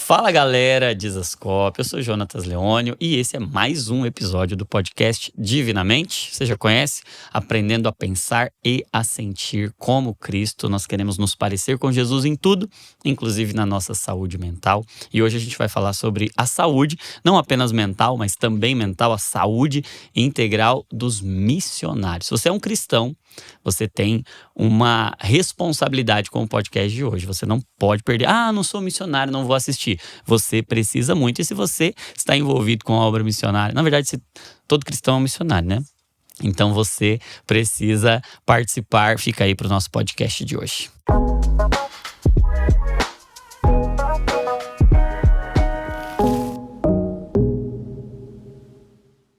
Fala galera, Dizascope, eu sou Jonatas Leônio e esse é mais um episódio do podcast Divinamente. Você já conhece? Aprendendo a pensar e a sentir como Cristo. Nós queremos nos parecer com Jesus em tudo, inclusive na nossa saúde mental. E hoje a gente vai falar sobre a saúde, não apenas mental, mas também mental, a saúde integral dos missionários. Se você é um cristão, você tem uma responsabilidade com o podcast de hoje. Você não pode perder. Não sou missionário, não vou assistir. Você precisa muito. E se você está envolvido com a obra missionária, na verdade, todo cristão é um missionário, né? Então você precisa participar. Fica aí para o nosso podcast de hoje.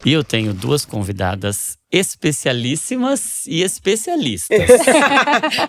E eu tenho duas convidadas especialíssimas e especialistas.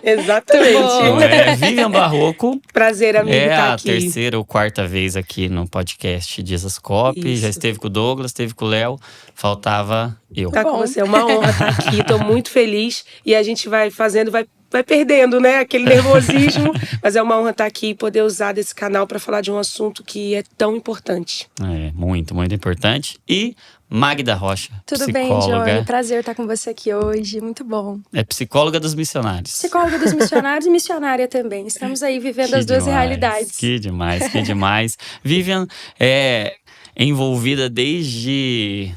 Exatamente. Vivian Barroco. Prazer, amigo, estar aqui. É a terceira ou quarta vez aqui no podcast Dizascope. Já esteve com o Douglas, esteve com o Léo. Faltava eu. Tá com você, é uma honra estar aqui. Tô muito feliz. E a gente vai fazendo, vai perdendo, né? Aquele nervosismo. Mas é uma honra estar aqui e poder usar desse canal para falar de um assunto que é tão importante. É, muito, muito importante. E Magda Rocha, Tudo psicóloga. bem, Johnny? Prazer estar com você aqui hoje, muito bom. É psicóloga dos missionários. Psicóloga dos missionários e missionária também. Estamos aí vivendo as duas realidades. Que demais, que demais. Vivian é envolvida desde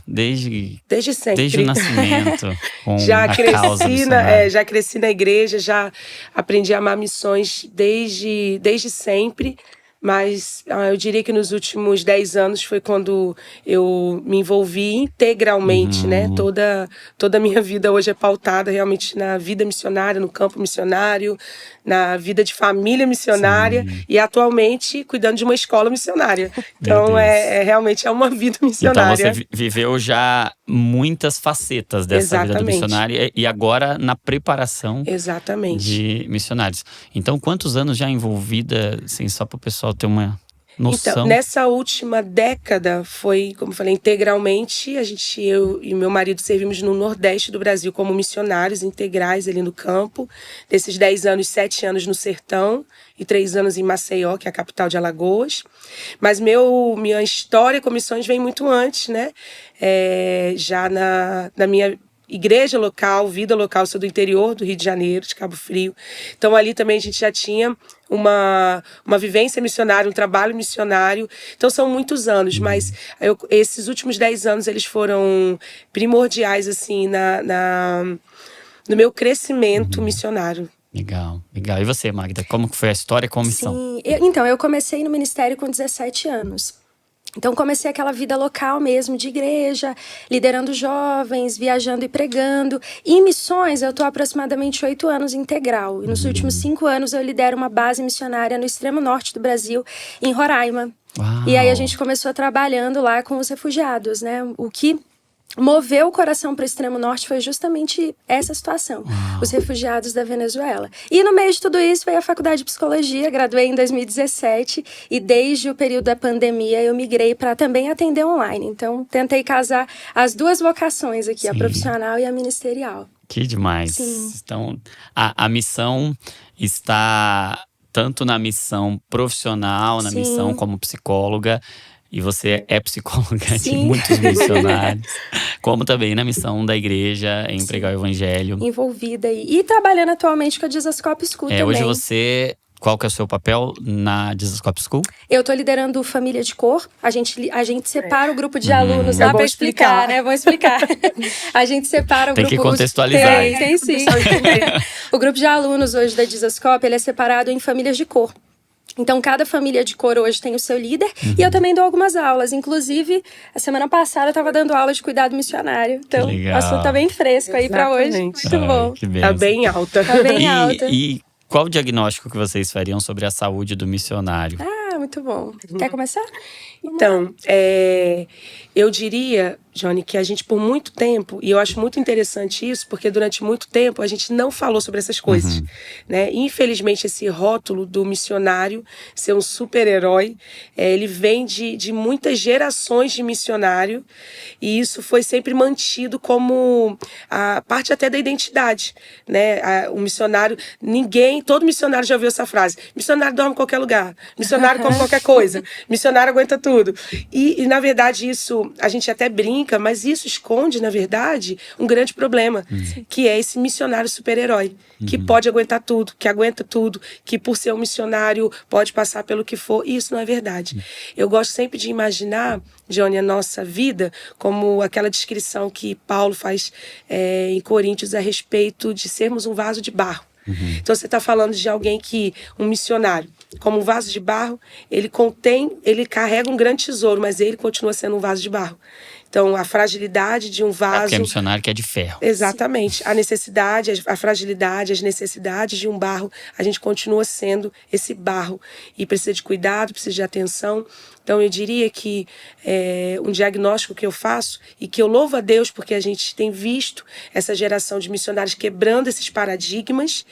sempre. Desde o nascimento com já a causa missionária. Já cresci na igreja, já aprendi a amar missões desde sempre. Mas eu diria que nos últimos 10 anos foi quando eu me envolvi integralmente, né? Toda a minha vida hoje é pautada realmente na vida missionária, no campo missionário, na vida de família missionária. Sim. E atualmente cuidando de uma escola missionária. Então realmente é uma vida missionária. Então você viveu já muitas facetas dessa vida do missionário e agora na preparação de missionários. Então quantos anos já envolvida, assim, só para o pessoal ter uma noção? Então, nessa última década foi, como eu falei, integralmente, eu e meu marido servimos no Nordeste do Brasil como missionários integrais ali no campo. Desses 10 anos, 7 anos no Sertão e 3 anos em Maceió, que é a capital de Alagoas. Mas minha história com missões vem muito antes, né? Já na minha igreja local, vida local, sou do interior do Rio de Janeiro, de Cabo Frio. Então ali também a gente já tinha uma vivência missionária, um trabalho missionário. Então são muitos anos, mas esses últimos 10 anos eles foram primordiais assim no meu crescimento missionário. Legal. E você, Magda, como foi a história com a missão? Sim, eu comecei no ministério com 17 anos. Então comecei aquela vida local mesmo, de igreja, liderando jovens, viajando e pregando. E em missões eu estou há aproximadamente 8 anos integral. E nos últimos 5 anos eu lidero uma base missionária no extremo norte do Brasil, em Roraima. Uau. E aí a gente começou trabalhando lá com os refugiados, né? O que moveu o coração para o extremo norte foi justamente essa situação, os refugiados da Venezuela. E no meio de tudo isso veio a faculdade de psicologia, graduei em 2017 e desde o período da pandemia eu migrei para também atender online. Então tentei casar as duas vocações aqui, a profissional e a ministerial. Que demais. Sim. Então a missão está tanto na missão profissional, na missão como psicóloga. E você é psicóloga de muitos missionários, como também na missão da igreja, em pregar o evangelho. Envolvida e trabalhando atualmente com a Dizascope School também. Hoje qual que é o seu papel na Dizascope School? Eu tô liderando Família de Cor. A gente separa o grupo de alunos lá para explicar, né? Vou explicar. A gente separa o grupo... Tem que contextualizar. Tem sim. O grupo de alunos hoje da Dizascope, ele é separado em famílias de cor. Então, cada família de cor hoje tem o seu líder. E eu também dou algumas aulas. Inclusive, a semana passada eu estava dando aula de cuidado missionário. Então, o assunto tá bem fresco aí para hoje. Muito bom. Tá bem alta. Tá bem alta. E qual o diagnóstico que vocês fariam sobre a saúde do missionário? Muito bom. Quer começar? Então, eu diria Johnny, que a gente por muito tempo, e eu acho muito interessante isso, porque durante muito tempo a gente não falou sobre essas coisas, né? Infelizmente, esse rótulo do missionário ser um super-herói, ele vem de muitas gerações de missionário, e isso foi sempre mantido como a parte até da identidade, né? O missionário, todo missionário já ouviu essa frase: missionário dorme em qualquer lugar, missionário come qualquer coisa, missionário aguenta tudo. E na verdade, isso a gente até brinca, mas isso esconde, na verdade, um grande problema, que é esse missionário super-herói, que pode aguentar tudo, que aguenta tudo, que por ser um missionário pode passar pelo que for, e isso não é verdade. Eu gosto sempre de imaginar, Johnny, a nossa vida como aquela descrição que Paulo faz em Coríntios a respeito de sermos um vaso de barro. Então você está falando de alguém que, um missionário, como um vaso de barro, ele carrega um grande tesouro, mas ele continua sendo um vaso de barro. Então, a fragilidade de um vaso... porque é missionário que é de ferro. Exatamente. Sim. A necessidade, a fragilidade, as necessidades de um barro, a gente continua sendo esse barro. E precisa de cuidado, precisa de atenção. Então, eu diria que um diagnóstico que eu faço, e que eu louvo a Deus, porque a gente tem visto essa geração de missionários quebrando esses paradigmas,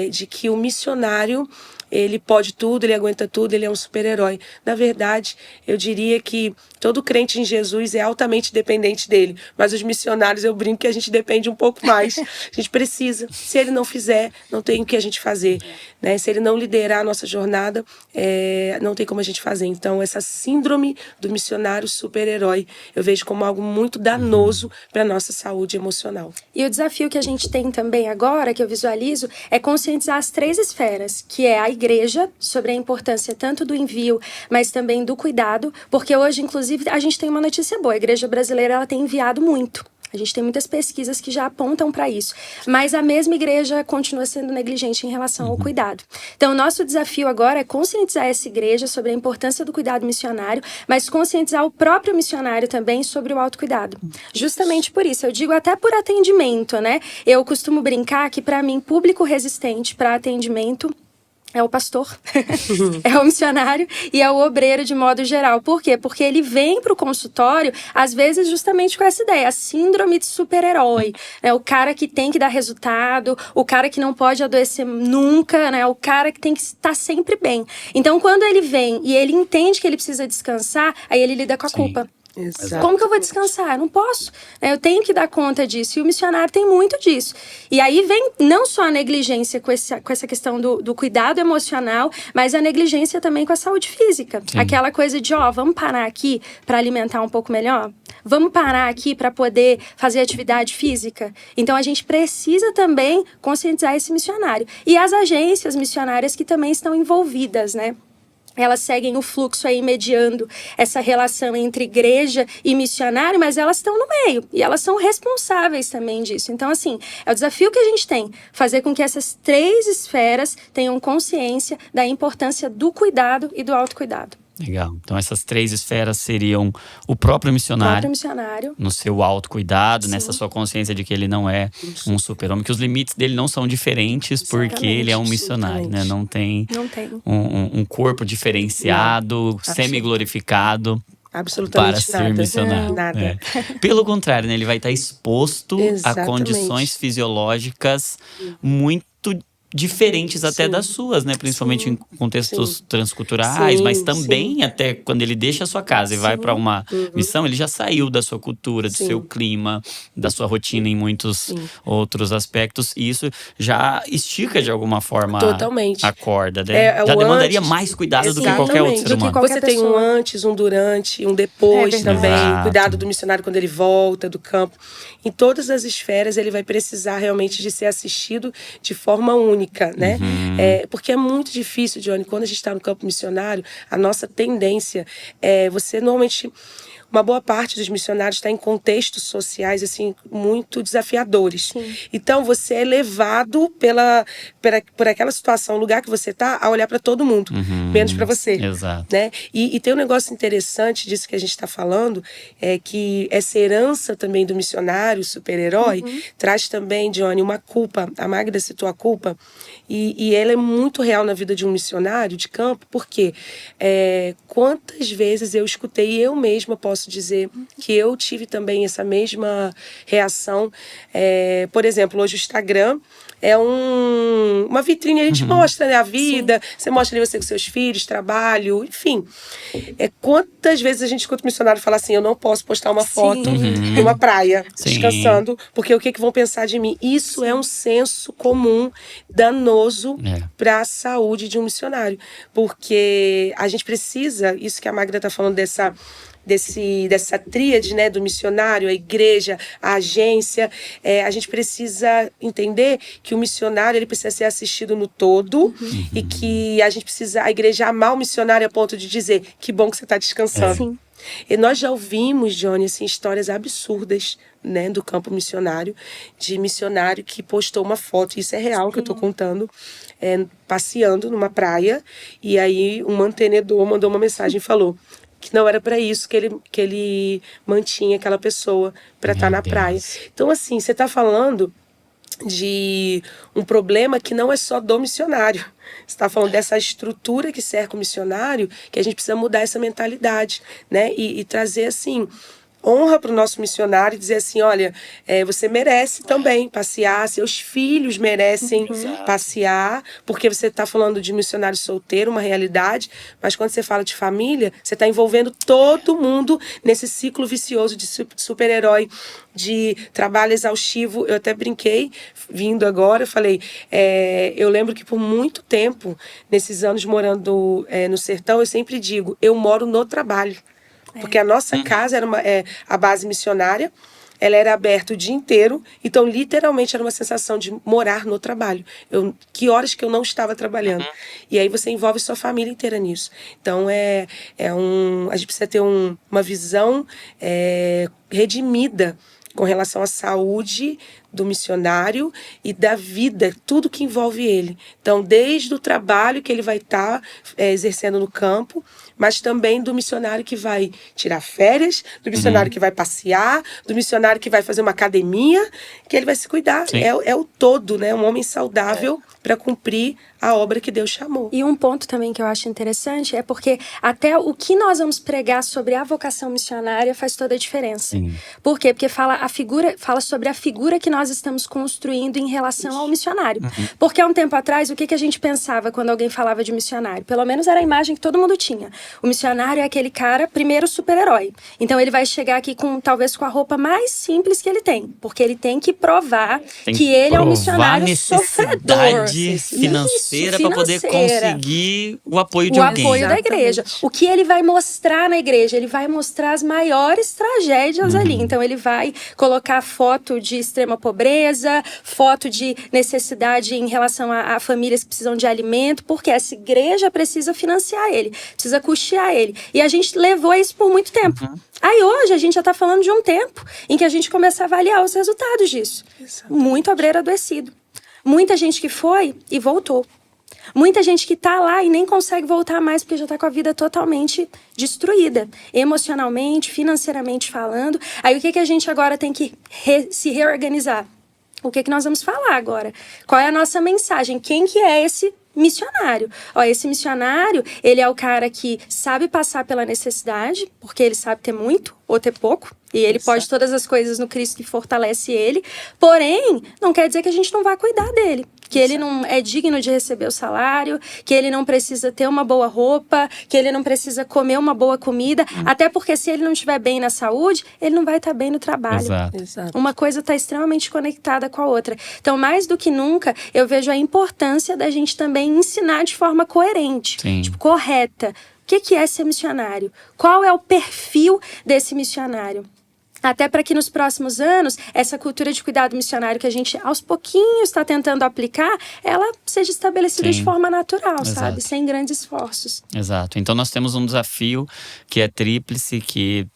de que o missionário... ele pode tudo, ele aguenta tudo, ele é um super-herói. Na verdade, eu diria que todo crente em Jesus é altamente dependente dele. Mas os missionários, eu brinco que a gente depende um pouco mais. A gente precisa. Se ele não fizer, não tem o que a gente fazer. Né? Se ele não liderar a nossa jornada, não tem como a gente fazer. Então, essa síndrome do missionário super-herói, eu vejo como algo muito danoso para a nossa saúde emocional. E o desafio que a gente tem também agora, que eu visualizo, é conscientizar as 3 esferas, que é a igreja, sobre a importância tanto do envio, mas também do cuidado, porque hoje, inclusive, a gente tem uma notícia boa: a igreja brasileira ela tem enviado muito. A gente tem muitas pesquisas que já apontam para isso. Mas a mesma igreja continua sendo negligente em relação ao cuidado. Então, o nosso desafio agora é conscientizar essa igreja sobre a importância do cuidado missionário, mas conscientizar o próprio missionário também sobre o autocuidado. Justamente por isso, eu digo até por atendimento, né? Eu costumo brincar que, para mim, público resistente para atendimento é o pastor, é o missionário e é o obreiro de modo geral. Por quê? Porque ele vem para o consultório, às vezes, justamente com essa ideia, a síndrome de super-herói, né? O cara que tem que dar resultado, o cara que não pode adoecer nunca, né? O cara que tem que estar sempre bem. Então, quando ele vem e ele entende que ele precisa descansar, aí ele lida com a culpa. Exato. Como que eu vou descansar? Eu não posso. Eu tenho que dar conta disso. E o missionário tem muito disso. E aí vem não só a negligência com essa questão do cuidado emocional, mas a negligência também com a saúde física. Sim. Aquela coisa de, vamos parar aqui para alimentar um pouco melhor? Vamos parar aqui para poder fazer atividade física? Então, a gente precisa também conscientizar esse missionário. E as agências missionárias que também estão envolvidas, né? Elas seguem o fluxo aí, mediando essa relação entre igreja e missionário, mas elas estão no meio e elas são responsáveis também disso. Então, assim, é o desafio que a gente tem, fazer com que essas 3 esferas tenham consciência da importância do cuidado e do autocuidado. Legal. Então, essas 3 esferas seriam o próprio missionário, no seu autocuidado, sim, nessa sua consciência de que ele não é um super-homem, que os limites dele não são diferentes, exatamente, porque ele é um missionário, né? Não tem um corpo diferenciado, semi-glorificado. Absolutamente para ser missionário. Nada. Pelo contrário, né? Ele vai estar exposto a condições fisiológicas muito diferentes até das suas, né? Principalmente em contextos transculturais, mas também até quando ele deixa a sua casa e vai para uma missão, ele já saiu da sua cultura, do seu clima, da sua rotina em muitos outros aspectos, e isso já estica de alguma forma a corda, né? Já demandaria mais cuidado do que qualquer outro ser humano. Você tem um antes, um durante, um depois também. Cuidado do missionário quando ele volta do campo. Em todas as esferas ele vai precisar realmente de ser assistido de forma única, né? Porque é muito difícil, Johnny, quando a gente está no campo missionário, a nossa tendência é você normalmente... Uma boa parte dos missionários está em contextos sociais assim muito desafiadores. Sim. Então você é levado por aquela situação, o lugar que você está, a olhar para todo mundo, menos para você. Exato. Né? E tem um negócio interessante disso que a gente está falando, é que essa herança também do missionário, super-herói, traz também, Johnny, uma culpa. A Magda citou a culpa, e ela é muito real na vida de um missionário de campo, porque quantas vezes eu escutei, e eu mesma posso posso dizer que eu tive também essa mesma reação. Por exemplo, hoje o Instagram é uma vitrine, a gente mostra, né, a vida, você mostra ali você com seus filhos, trabalho, enfim. Quantas vezes a gente escuta o missionário falar assim, eu não posso postar uma foto numa praia, descansando, porque o que vão pensar de mim? Isso é um senso comum, danoso para a saúde de um missionário. Porque a gente precisa, isso que a Magda está falando dessa tríade, né, do missionário, a igreja, a agência, a gente precisa entender que o missionário ele precisa ser assistido no todo e que a gente precisa, a igreja amar o missionário a ponto de dizer que bom que você está descansando. Sim. E nós já ouvimos, Johnny, assim, histórias absurdas, né, do campo missionário, de missionário que postou uma foto, isso é real que eu estou contando, passeando numa praia, e aí um mantenedor mandou uma mensagem e falou que não era para isso que ele mantinha aquela pessoa para estar na praia. Então, assim, você está falando de um problema que não é só do missionário. Você está falando dessa estrutura que cerca o missionário, que a gente precisa mudar essa mentalidade, né? E trazer, assim, honra para o nosso missionário e dizer assim, olha, você merece também passear, seus filhos merecem passear, porque você está falando de missionário solteiro, uma realidade, mas quando você fala de família, você está envolvendo todo mundo nesse ciclo vicioso de super-herói, de trabalho exaustivo. Eu até brinquei, vindo agora, falei, eu lembro que por muito tempo, nesses anos morando no sertão, eu sempre digo, eu moro no trabalho. Porque a nossa casa era a base missionária, ela era aberta o dia inteiro, então literalmente era uma sensação de morar no trabalho. Que horas que eu não estava trabalhando. E aí você envolve sua família inteira nisso. Então a gente precisa ter uma visão redimida com relação à saúde do missionário e da vida, tudo que envolve ele. Então, desde o trabalho que ele vai estar exercendo no campo, mas também do missionário que vai tirar férias, do missionário que vai passear, do missionário que vai fazer uma academia, que ele vai se cuidar. É o todo, né? Um homem saudável para cumprir a obra que Deus chamou. E um ponto também que eu acho interessante é porque até o que nós vamos pregar sobre a vocação missionária faz toda a diferença. Sim. Por quê? Porque fala sobre a figura que nós estamos construindo em relação ao missionário. Porque há um tempo atrás, o que a gente pensava quando alguém falava de missionário? Pelo menos era a imagem que todo mundo tinha. O missionário é aquele cara, primeiro, super-herói. Então ele vai chegar aqui talvez com a roupa mais simples que ele tem. Porque ele tem que provar que ele é um missionário sofredor. Financeira para poder conseguir o apoio de alguém. O apoio da igreja. O que ele vai mostrar na igreja? Ele vai mostrar as maiores tragédias ali. Então ele vai colocar foto de extrema pobreza, foto de necessidade em relação a famílias que precisam de alimento, porque essa igreja precisa financiar ele, precisa custear ele. E a gente levou isso por muito tempo. Aí hoje a gente já está falando de um tempo em que a gente começa a avaliar os resultados disso. Muito obreiro adoecido. Muita gente que foi e voltou. Muita gente que tá lá e nem consegue voltar mais porque já tá com a vida totalmente destruída. Emocionalmente, financeiramente falando. Aí o que a gente agora tem que se reorganizar? O que nós vamos falar agora? Qual é a nossa mensagem? Quem que é esse missionário? Esse missionário, ele é o cara que sabe passar pela necessidade, porque ele sabe ter muito ou ter pouco. E ele pode todas as coisas no Cristo que fortalece ele. Porém, não quer dizer que a gente não vai cuidar dele. Que ele não é digno de receber o salário, que ele não precisa ter uma boa roupa, que ele não precisa comer uma boa comida. Até porque se ele não estiver bem na saúde, ele não vai estar bem no trabalho. Exato. Uma coisa está extremamente conectada com a outra. Então, mais do que nunca, eu vejo a importância da gente também ensinar de forma coerente, correta. O que é ser missionário? Qual é o perfil desse missionário? Até para que nos próximos anos, essa cultura de cuidado missionário que a gente aos pouquinhos está tentando aplicar, ela seja estabelecida de forma natural, sabe? Sem grandes esforços. Exato. Então nós temos um desafio que é tríplice, que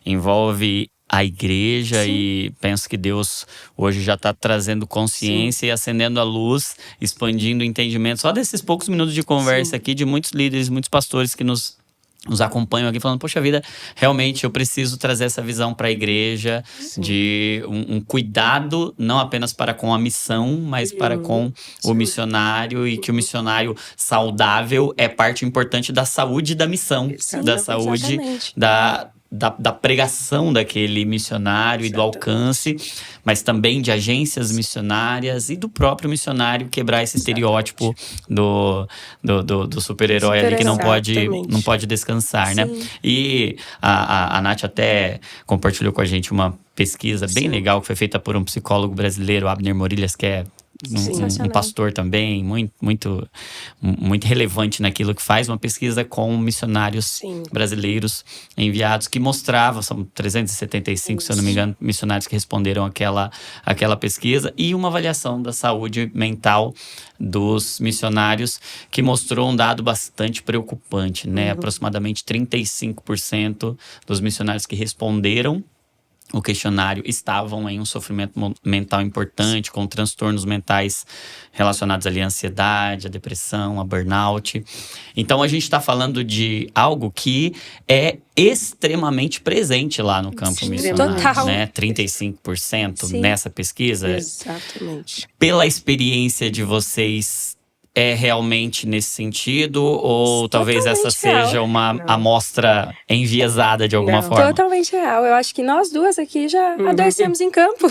envolve a igreja e penso que Deus hoje já está trazendo consciência e acendendo a luz, expandindo o entendimento. Só desses poucos minutos de conversa aqui de muitos líderes, muitos pastores que nos acompanham aqui falando, poxa vida, realmente eu preciso trazer essa visão para a igreja de um cuidado, não apenas para com a missão, mas para com o missionário e que o missionário saudável é parte importante da saúde da missão, da saúde da pregação daquele missionário e do alcance, mas também de agências missionárias e do próprio missionário quebrar esse estereótipo do super-herói ali que não pode descansar, né? E a Nath até compartilhou com a gente uma pesquisa bem legal que foi feita por um psicólogo brasileiro, Abner Morillas, que é um pastor também, muito relevante naquilo que faz, uma pesquisa com missionários brasileiros enviados, que mostrava, são 375, se eu não me engano, missionários que responderam aquela pesquisa, e uma avaliação da saúde mental dos missionários, que mostrou um dado bastante preocupante, né? Aproximadamente 35% dos missionários que responderam o questionário estavam em um sofrimento mental importante, com transtornos mentais relacionados ali à ansiedade, à depressão, a burnout. Então a gente está falando de algo que é extremamente presente lá no campo missionário, total, né? 35% nessa pesquisa. Exatamente. Pela experiência de vocês, é realmente nesse sentido? Ou talvez essa seja uma amostra enviesada de alguma forma? Totalmente real. Eu acho que nós duas aqui já adoecemos em campo.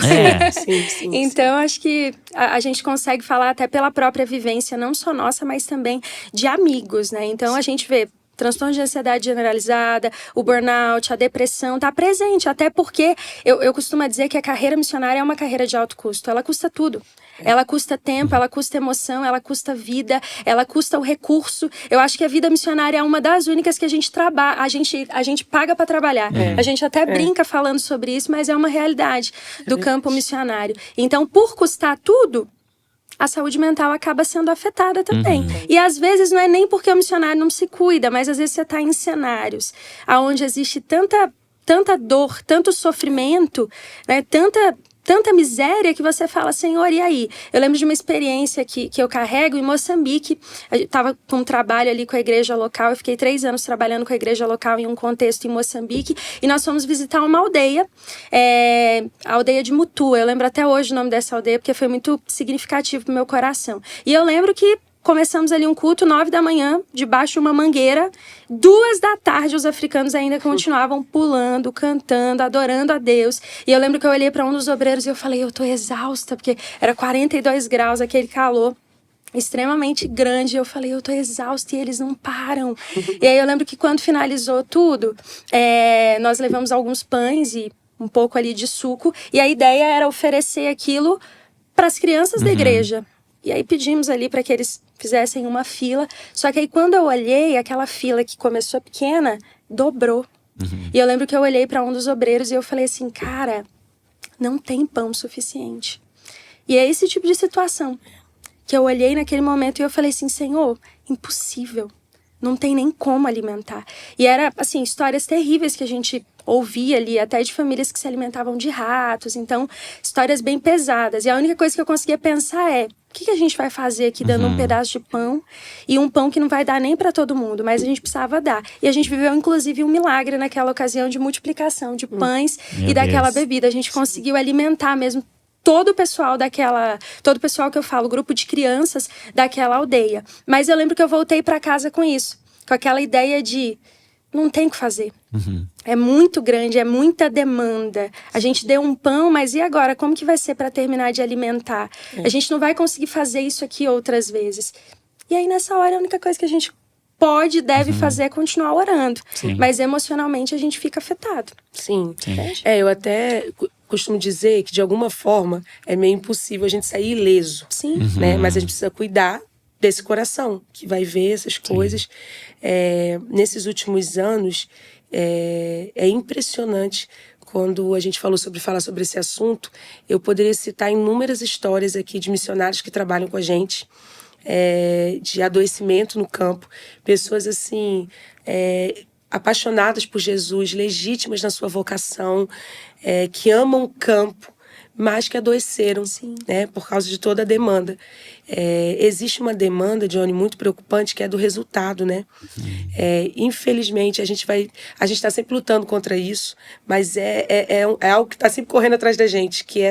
Sim. Então, acho que a gente consegue falar até pela própria vivência, não só nossa, mas também de amigos, né? Então, a gente vê transtorno de ansiedade generalizada, o burnout, a depressão, tá presente. Até porque eu costumo dizer que a carreira missionária é uma carreira de alto custo. Ela custa tudo. Ela custa tempo, ela custa emoção, ela custa vida, ela custa o recurso. Eu acho que a vida missionária é uma das únicas que a gente trabalha, a gente paga para trabalhar. A gente até brinca falando sobre isso, mas é uma realidade do campo missionário. Então, por custar tudo, a saúde mental acaba sendo afetada também. E às vezes não é nem porque o missionário não se cuida, mas às vezes você está em cenários onde existe tanta dor, tanto sofrimento, né, tanta miséria, que você fala, Senhor, e aí? Eu lembro de uma experiência que eu carrego em Moçambique. Eu estava com um trabalho ali com a igreja local. Eu fiquei 3 anos trabalhando com a igreja local em um contexto em Moçambique. E nós fomos visitar uma aldeia, a aldeia de Mutua. Eu lembro até hoje o nome dessa aldeia, porque foi muito significativo para o meu coração. E eu lembro que começamos ali um culto, 9 da manhã, debaixo de uma mangueira. 2 da tarde, os africanos ainda continuavam pulando, cantando, adorando a Deus. E eu lembro que eu olhei para um dos obreiros e eu falei, eu tô exausta, porque era 42 graus, aquele calor extremamente grande. Eu falei, eu tô exausta, e eles não param. E aí eu lembro que quando finalizou tudo, nós levamos alguns pães e um pouco ali de suco. E a ideia era oferecer aquilo para as crianças da igreja. E aí pedimos ali para que eles fizessem uma fila. Só que aí quando eu olhei, aquela fila que começou pequena, dobrou. E eu lembro que eu olhei para um dos obreiros e eu falei assim, cara, não tem pão suficiente. E é esse tipo de situação que eu olhei naquele momento e eu falei assim, Senhor, impossível. Não tem nem como alimentar. E era, assim, histórias terríveis que a gente ouvia ali, até de famílias que se alimentavam de ratos. Então, histórias bem pesadas. E a única coisa que eu conseguia pensar é, o que a gente vai fazer aqui dando um pedaço de pão? E um pão que não vai dar nem para todo mundo, mas a gente precisava dar. E a gente viveu, inclusive, um milagre naquela ocasião de multiplicação de pães e daquela bebida. A gente conseguiu alimentar mesmo todo o pessoal que eu falo, grupo de crianças daquela aldeia. Mas eu lembro que eu voltei para casa com isso, com aquela ideia de não tem o que fazer. É muito grande, é muita demanda. A gente deu um pão, mas e agora? Como que vai ser para terminar de alimentar? A gente não vai conseguir fazer isso aqui outras vezes. E aí, nessa hora, a única coisa que a gente pode e deve fazer é continuar orando. Mas emocionalmente a gente fica afetado. Sim. Eu até costumo dizer que, de alguma forma, é meio impossível a gente sair ileso. Né? Mas a gente precisa cuidar desse coração, que vai ver essas coisas. Nesses últimos anos, é impressionante. Quando a gente falar sobre esse assunto, eu poderia citar inúmeras histórias aqui de missionários que trabalham com a gente, de adoecimento no campo. Pessoas, assim, apaixonadas por Jesus, legítimas na sua vocação, que amam o campo, mas que adoeceram, né, por causa de toda a demanda. Existe uma demanda, Johnny, muito preocupante, que é do resultado, né? Infelizmente, a gente está sempre lutando contra isso, mas é algo que está sempre correndo atrás da gente, que é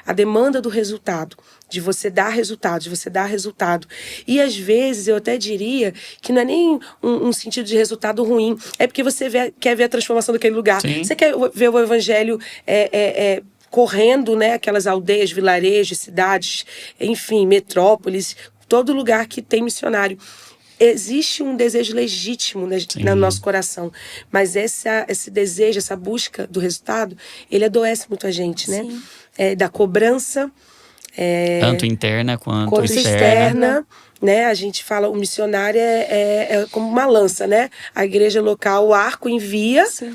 a demanda do resultado, de você dar resultado. E às vezes eu até diria que não é nem um sentido de resultado ruim, é porque você quer ver a transformação daquele lugar. Sim. Você quer ver o evangelho correndo, né, aquelas aldeias, vilarejos, cidades, enfim, metrópoles, todo lugar que tem missionário. Existe um desejo legítimo no nosso coração, mas esse desejo, essa busca do resultado, ele adoece muito a gente, né? Da cobrança, tanto interna quanto externa, né? A gente fala, o missionário é como uma lança, né? A igreja local, o arco envia. Sim.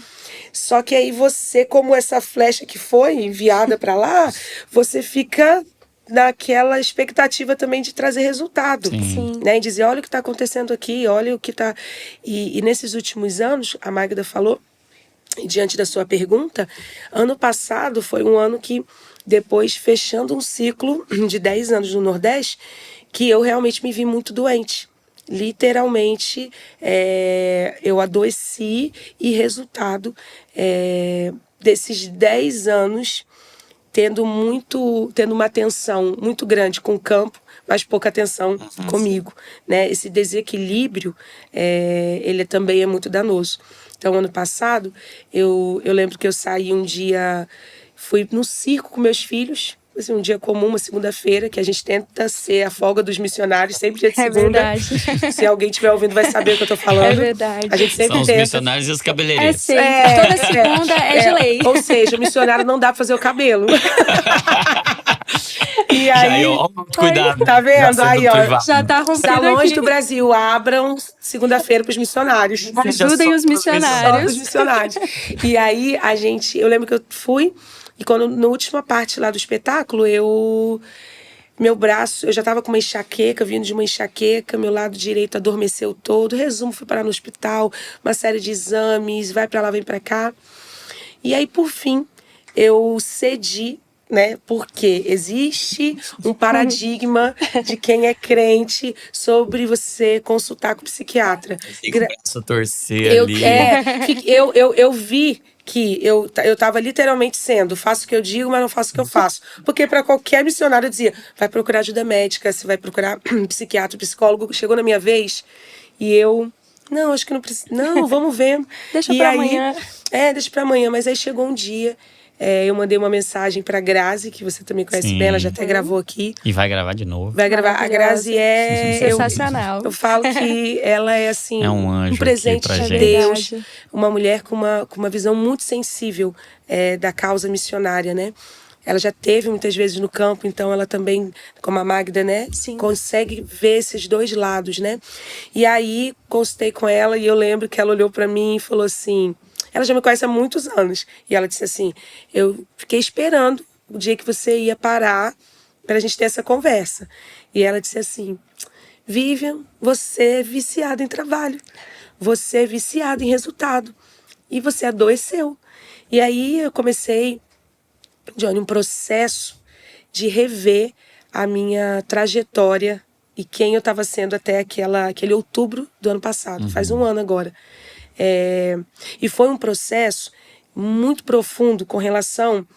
Só que aí você, como essa flecha que foi enviada para lá, você fica naquela expectativa também de trazer resultado. Sim. Né? E dizer, olha o que está acontecendo aqui, olha o que está... E nesses últimos anos, a Magda falou, diante da sua pergunta, ano passado foi um ano que, depois fechando um ciclo de 10 anos no Nordeste, que eu realmente me vi muito doente. Literalmente, eu adoeci e resultado desses 10 anos tendo uma atenção muito grande com o campo, mas pouca atenção comigo, né? Esse desequilíbrio, ele também é muito danoso. Então, ano passado, eu lembro que eu saí um dia, fui no circo com meus filhos, assim, um dia comum, uma segunda-feira, que a gente tenta ser a folga dos missionários, sempre dia de segunda. É verdade. Se alguém estiver ouvindo vai saber o que eu tô falando. É verdade. A gente sempre São os tenta. missionários e os cabeleireiros. Toda segunda é de lei. Ou seja, o missionário não dá pra fazer o cabelo. E aí, cuidado. tá vendo? Aí, ó, já tá rompendo salões aqui. do Brasil abram segunda-feira pros missionários. Ajudem os Só missionários. os missionários. E aí, eu lembro que eu fui, e quando, na última parte lá do espetáculo, meu braço, eu já estava com uma enxaqueca, vindo de uma enxaqueca, meu lado direito adormeceu todo. Resumo, fui parar no hospital, uma série de exames, vai pra lá, vem pra cá. E aí, por fim, eu cedi, né? Porque existe um paradigma de quem é crente sobre você consultar com o psiquiatra. Começa a torcer ali. Eu vi que eu estava literalmente faço o que eu digo, mas não faço o que eu faço. Porque para qualquer missionário eu dizia, vai procurar ajuda médica, você vai procurar psiquiatra, psicólogo. Chegou na minha vez e eu... Não, acho que não precisa. Não, vamos ver. Deixa pra amanhã. Deixa pra amanhã. Mas aí chegou um dia, eu mandei uma mensagem pra Grazi, que você também conhece bem, ela já até gravou aqui. E vai gravar de novo. Vai gravar. A Grazi é... sensacional. Eu falo que ela é, assim, é um anjo, um presente pra de gente. Deus. Uma mulher com uma visão muito sensível da causa missionária, né? Ela já teve muitas vezes no campo, então ela também, como a Magda, né, consegue ver esses dois lados, né? E aí, consultei com ela e eu lembro que ela olhou pra mim e falou assim... Ela já me conhece há muitos anos. E ela disse assim, eu fiquei esperando o dia que você ia parar pra gente ter essa conversa. E ela disse assim, Vivian, você é viciada em trabalho. Você é viciada em resultado. E você adoeceu. E aí eu comecei... Johnny, um processo de rever a minha trajetória e quem eu estava sendo até aquele outubro do ano passado. Faz um ano agora. E foi um processo muito profundo com relação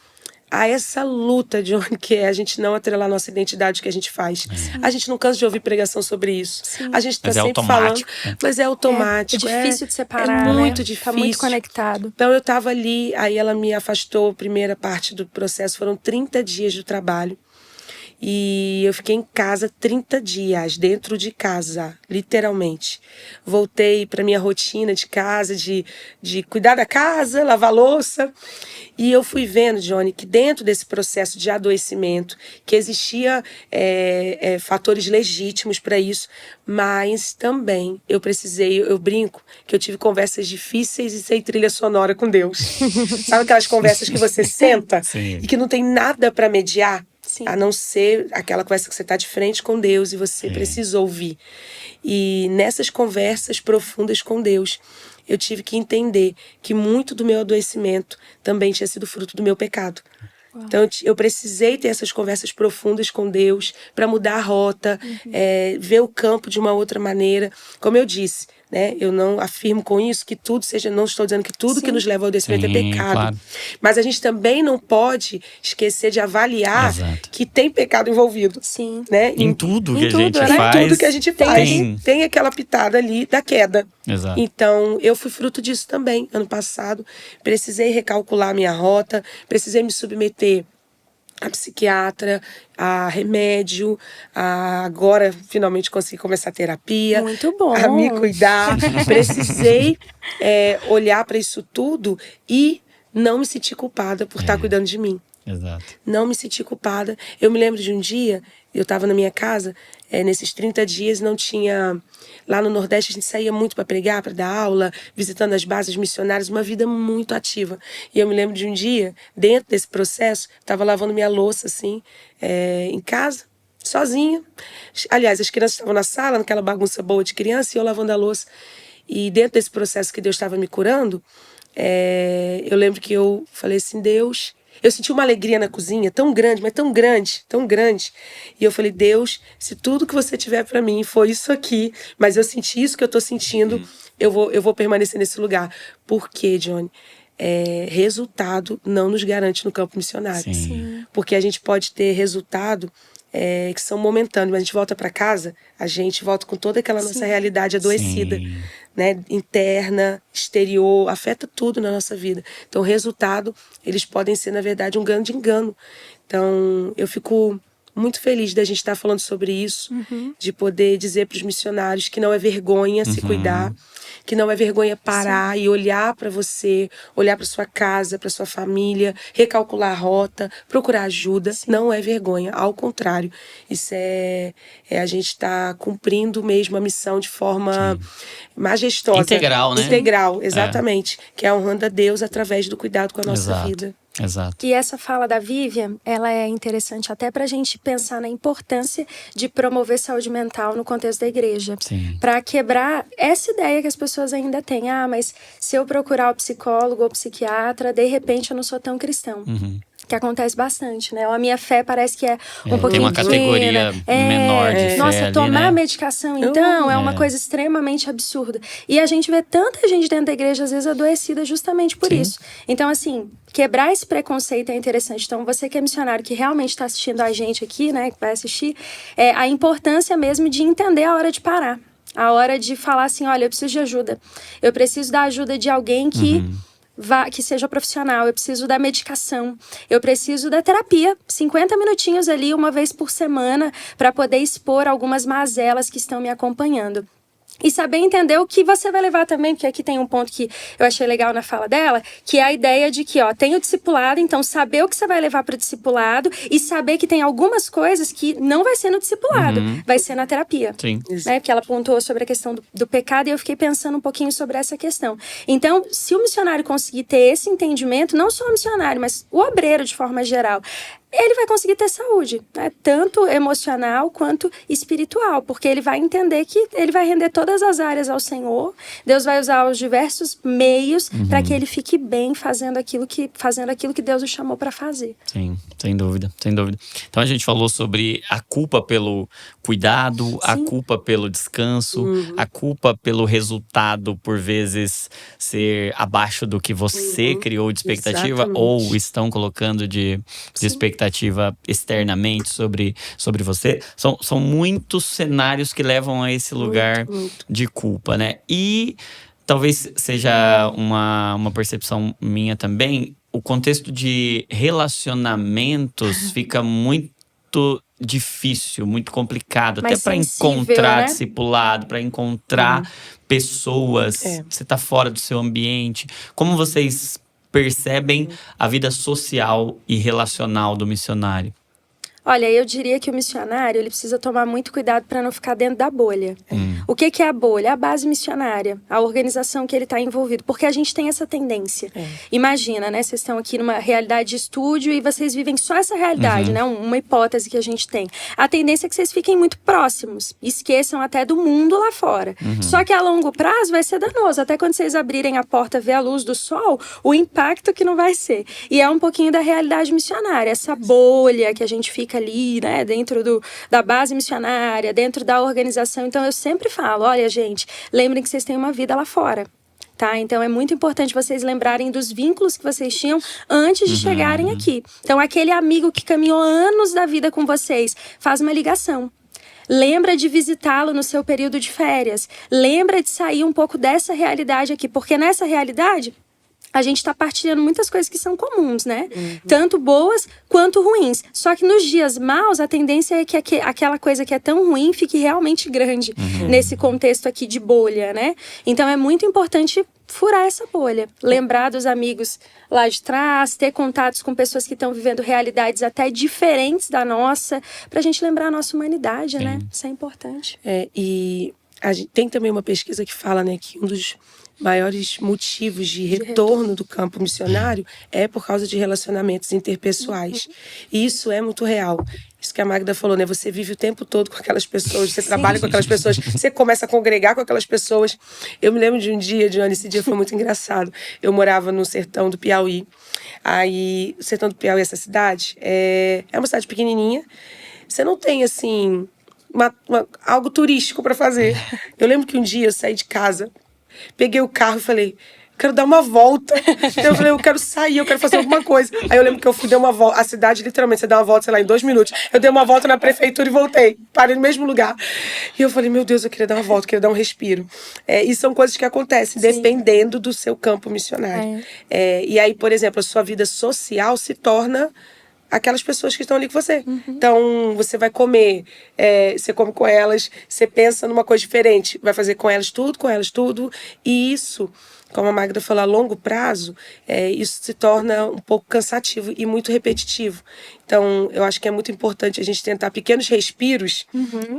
a essa luta, Johnny, que é a gente não atrelar a nossa identidade que a gente faz. A gente não cansa de ouvir pregação sobre isso. A gente está sempre falando, mas é automático. É difícil de separar, é muito né? difícil. Tá muito conectado. Então eu estava ali, aí ela me afastou, a primeira parte do processo, foram 30 dias do trabalho. E eu fiquei em casa 30 dias, dentro de casa, literalmente. Voltei para minha rotina de casa, de cuidar da casa, lavar louça. E eu fui vendo, Johnny, que dentro desse processo de adoecimento, que existia fatores legítimos para isso, mas também eu brinco, que eu tive conversas difíceis e sem trilha sonora com Deus. Sabe aquelas conversas que você senta e que não tem nada para mediar? Sim. A não ser aquela conversa que você está de frente com Deus e você precisa ouvir. E nessas conversas profundas com Deus, eu tive que entender que muito do meu adoecimento também tinha sido fruto do meu pecado. Então, eu precisei ter essas conversas profundas com Deus para mudar a rota, ver o campo de uma outra maneira. Como eu disse, né? Eu não afirmo com isso que tudo seja... Não estou dizendo que tudo que nos leva ao adoecimento é pecado. Claro. Mas a gente também não pode esquecer de avaliar que tem pecado envolvido. Sim. Né? Em tudo que a gente né? faz. Em tudo que a gente faz. Tem aquela pitada ali da queda. Exato. Então, eu fui fruto disso também, ano passado. Precisei recalcular minha rota, precisei me submeter a psiquiatra, a remédio, agora finalmente consegui começar a terapia. Muito bom. A me cuidar. Precisei olhar para isso tudo e não me sentir culpada por estar cuidando de mim. Exato. Não me senti culpada. Eu me lembro de um dia, eu estava na minha casa, nesses 30 dias não tinha... Lá no Nordeste a gente saía muito para pregar, para dar aula, visitando as bases missionárias, uma vida muito ativa. E eu me lembro de um dia, dentro desse processo, estava lavando minha louça, assim, em casa, sozinha. Aliás, as crianças estavam na sala, naquela bagunça boa de criança, e eu lavando a louça. E dentro desse processo que Deus estava me curando, eu lembro que eu falei assim, Deus... Eu senti uma alegria na cozinha tão grande, mas tão grande, tão grande. E eu falei, Deus, se tudo que você tiver para mim foi isso aqui, mas eu senti isso que eu tô sentindo, eu vou permanecer nesse lugar. Por quê, Johnny? Resultado não nos garante no campo missionário. Sim. Porque a gente pode ter resultado que são momentâneos, mas a gente volta para casa, a gente volta com toda aquela nossa realidade adoecida, né, interna, exterior, afeta tudo na nossa vida. Então, o resultado, eles podem ser, na verdade, um grande engano. Então, eu fico muito feliz da gente estar falando sobre isso, de poder dizer para os missionários que não é vergonha se cuidar, que não é vergonha parar e olhar para você, olhar para sua casa, para sua família, recalcular a rota, procurar ajuda. Não é vergonha, ao contrário. Isso a gente está cumprindo mesmo a missão de forma majestosa. Integral, né? Integral, exatamente. Que é honrando a Deus através do cuidado com a nossa vida. Exato. E essa fala da Vivian, ela é interessante até para a gente pensar na importância de promover saúde mental no contexto da igreja. Para quebrar essa ideia que as pessoas ainda têm. Mas se eu procurar o psicólogo ou psiquiatra, de repente eu não sou tão cristão. Que acontece bastante, né? A minha fé parece que é um pouquinho... Tem uma categoria menor de fé. Nossa, tomar ali, né? medicação, então, é uma coisa extremamente absurda. E a gente vê tanta gente dentro da igreja, às vezes, adoecida justamente por isso. Então, assim, quebrar esse preconceito é interessante. Então, você que é missionário, que realmente está assistindo a gente aqui, né? Que vai assistir, a importância mesmo de entender a hora de parar. A hora de falar assim, olha, eu preciso de ajuda. Eu preciso da ajuda de alguém que seja profissional, eu preciso da medicação, eu preciso da terapia, 50 minutinhos ali, uma vez por semana, para poder expor algumas mazelas que estão me acompanhando. E saber entender o que você vai levar também, porque aqui tem um ponto que eu achei legal na fala dela, que é a ideia de que, tem o discipulado, então saber o que você vai levar para o discipulado e saber que tem algumas coisas que não vai ser no discipulado, vai ser na terapia. Sim. Né? Porque ela apontou sobre a questão do pecado e eu fiquei pensando um pouquinho sobre essa questão. Então, se o missionário conseguir ter esse entendimento, não só o missionário, mas o obreiro de forma geral, ele vai conseguir ter saúde, né? Tanto emocional quanto espiritual, porque ele vai entender que ele vai render todas as áreas ao Senhor, Deus vai usar os diversos meios para que ele fique bem fazendo aquilo que Deus o chamou para fazer. Sim, sem dúvida, sem dúvida. Então a gente falou sobre a culpa pelo cuidado, a culpa pelo descanso, a culpa pelo resultado, por vezes, ser abaixo do que você criou de expectativa ou estão colocando de expectativa externamente sobre você. São muitos cenários que levam a esse lugar de culpa, né? E talvez seja uma percepção minha também, o contexto de relacionamentos fica muito difícil, muito complicado, mais até para sensível, encontrar né? discipulado, para encontrar pessoas, você tá fora do seu ambiente. Como vocês percebem a vida social e relacional do missionário? Olha, eu diria que o missionário ele precisa tomar muito cuidado para não ficar dentro da bolha. O que é a bolha? É a base missionária, a organização que ele está envolvido. Porque a gente tem essa tendência. Imagina, né? Vocês estão aqui numa realidade de estúdio e vocês vivem só essa realidade, né? Uma hipótese que a gente tem. A tendência é que vocês fiquem muito próximos. Esqueçam até do mundo lá fora. Só que a longo prazo vai ser danoso. Até quando vocês abrirem a porta, ver a luz do sol, o impacto que não vai ser. E é um pouquinho da realidade missionária. Essa bolha que a gente fica ali, né? Dentro da base missionária, dentro da organização. Então, eu sempre falo, olha, gente, lembrem que vocês têm uma vida lá fora. Tá? Então, é muito importante vocês lembrarem dos vínculos que vocês tinham antes de chegarem aqui. Então, aquele amigo que caminhou anos da vida com vocês, faz uma ligação. Lembra de visitá-lo no seu período de férias. Lembra de sair um pouco dessa realidade aqui. Porque nessa realidade, a gente está partilhando muitas coisas que são comuns, né? Tanto boas quanto ruins. Só que nos dias maus, a tendência é que aquela coisa que é tão ruim fique realmente grande nesse contexto aqui de bolha, né? Então, é muito importante furar essa bolha. Lembrar dos amigos lá de trás, ter contatos com pessoas que estão vivendo realidades até diferentes da nossa, pra gente lembrar a nossa humanidade, né? Isso é importante. E a gente tem também uma pesquisa que fala, né, que um dos maiores motivos de retorno do campo missionário é por causa de relacionamentos interpessoais. E isso é muito real. Isso que a Magda falou, né? Você vive o tempo todo com aquelas pessoas, você trabalha com aquelas pessoas, você começa a congregar com aquelas pessoas. Eu me lembro de um dia, Johnny, esse dia foi muito engraçado. Eu morava no sertão do Piauí. Aí, o sertão do Piauí, essa cidade, é uma cidade pequenininha. Você não tem, assim, algo turístico para fazer. Eu lembro que um dia eu saí de casa, peguei o carro e falei, quero dar uma volta. Então eu falei, eu quero sair, eu quero fazer alguma coisa. Aí eu lembro que eu fui dar uma volta. A cidade, literalmente, você dá uma volta, sei lá, em 2 minutos. Eu dei uma volta na prefeitura e voltei. Parei no mesmo lugar. E eu falei, meu Deus, eu queria dar uma volta, eu queria dar um respiro. E são coisas que acontecem dependendo do seu campo missionário. E aí, por exemplo, a sua vida social se torna aquelas pessoas que estão ali com você. Então, você vai comer, você come com elas, você pensa numa coisa diferente, vai fazer com elas tudo. E isso, como a Magda falou, a longo prazo, isso se torna um pouco cansativo e muito repetitivo. Então, eu acho que é muito importante a gente tentar pequenos respiros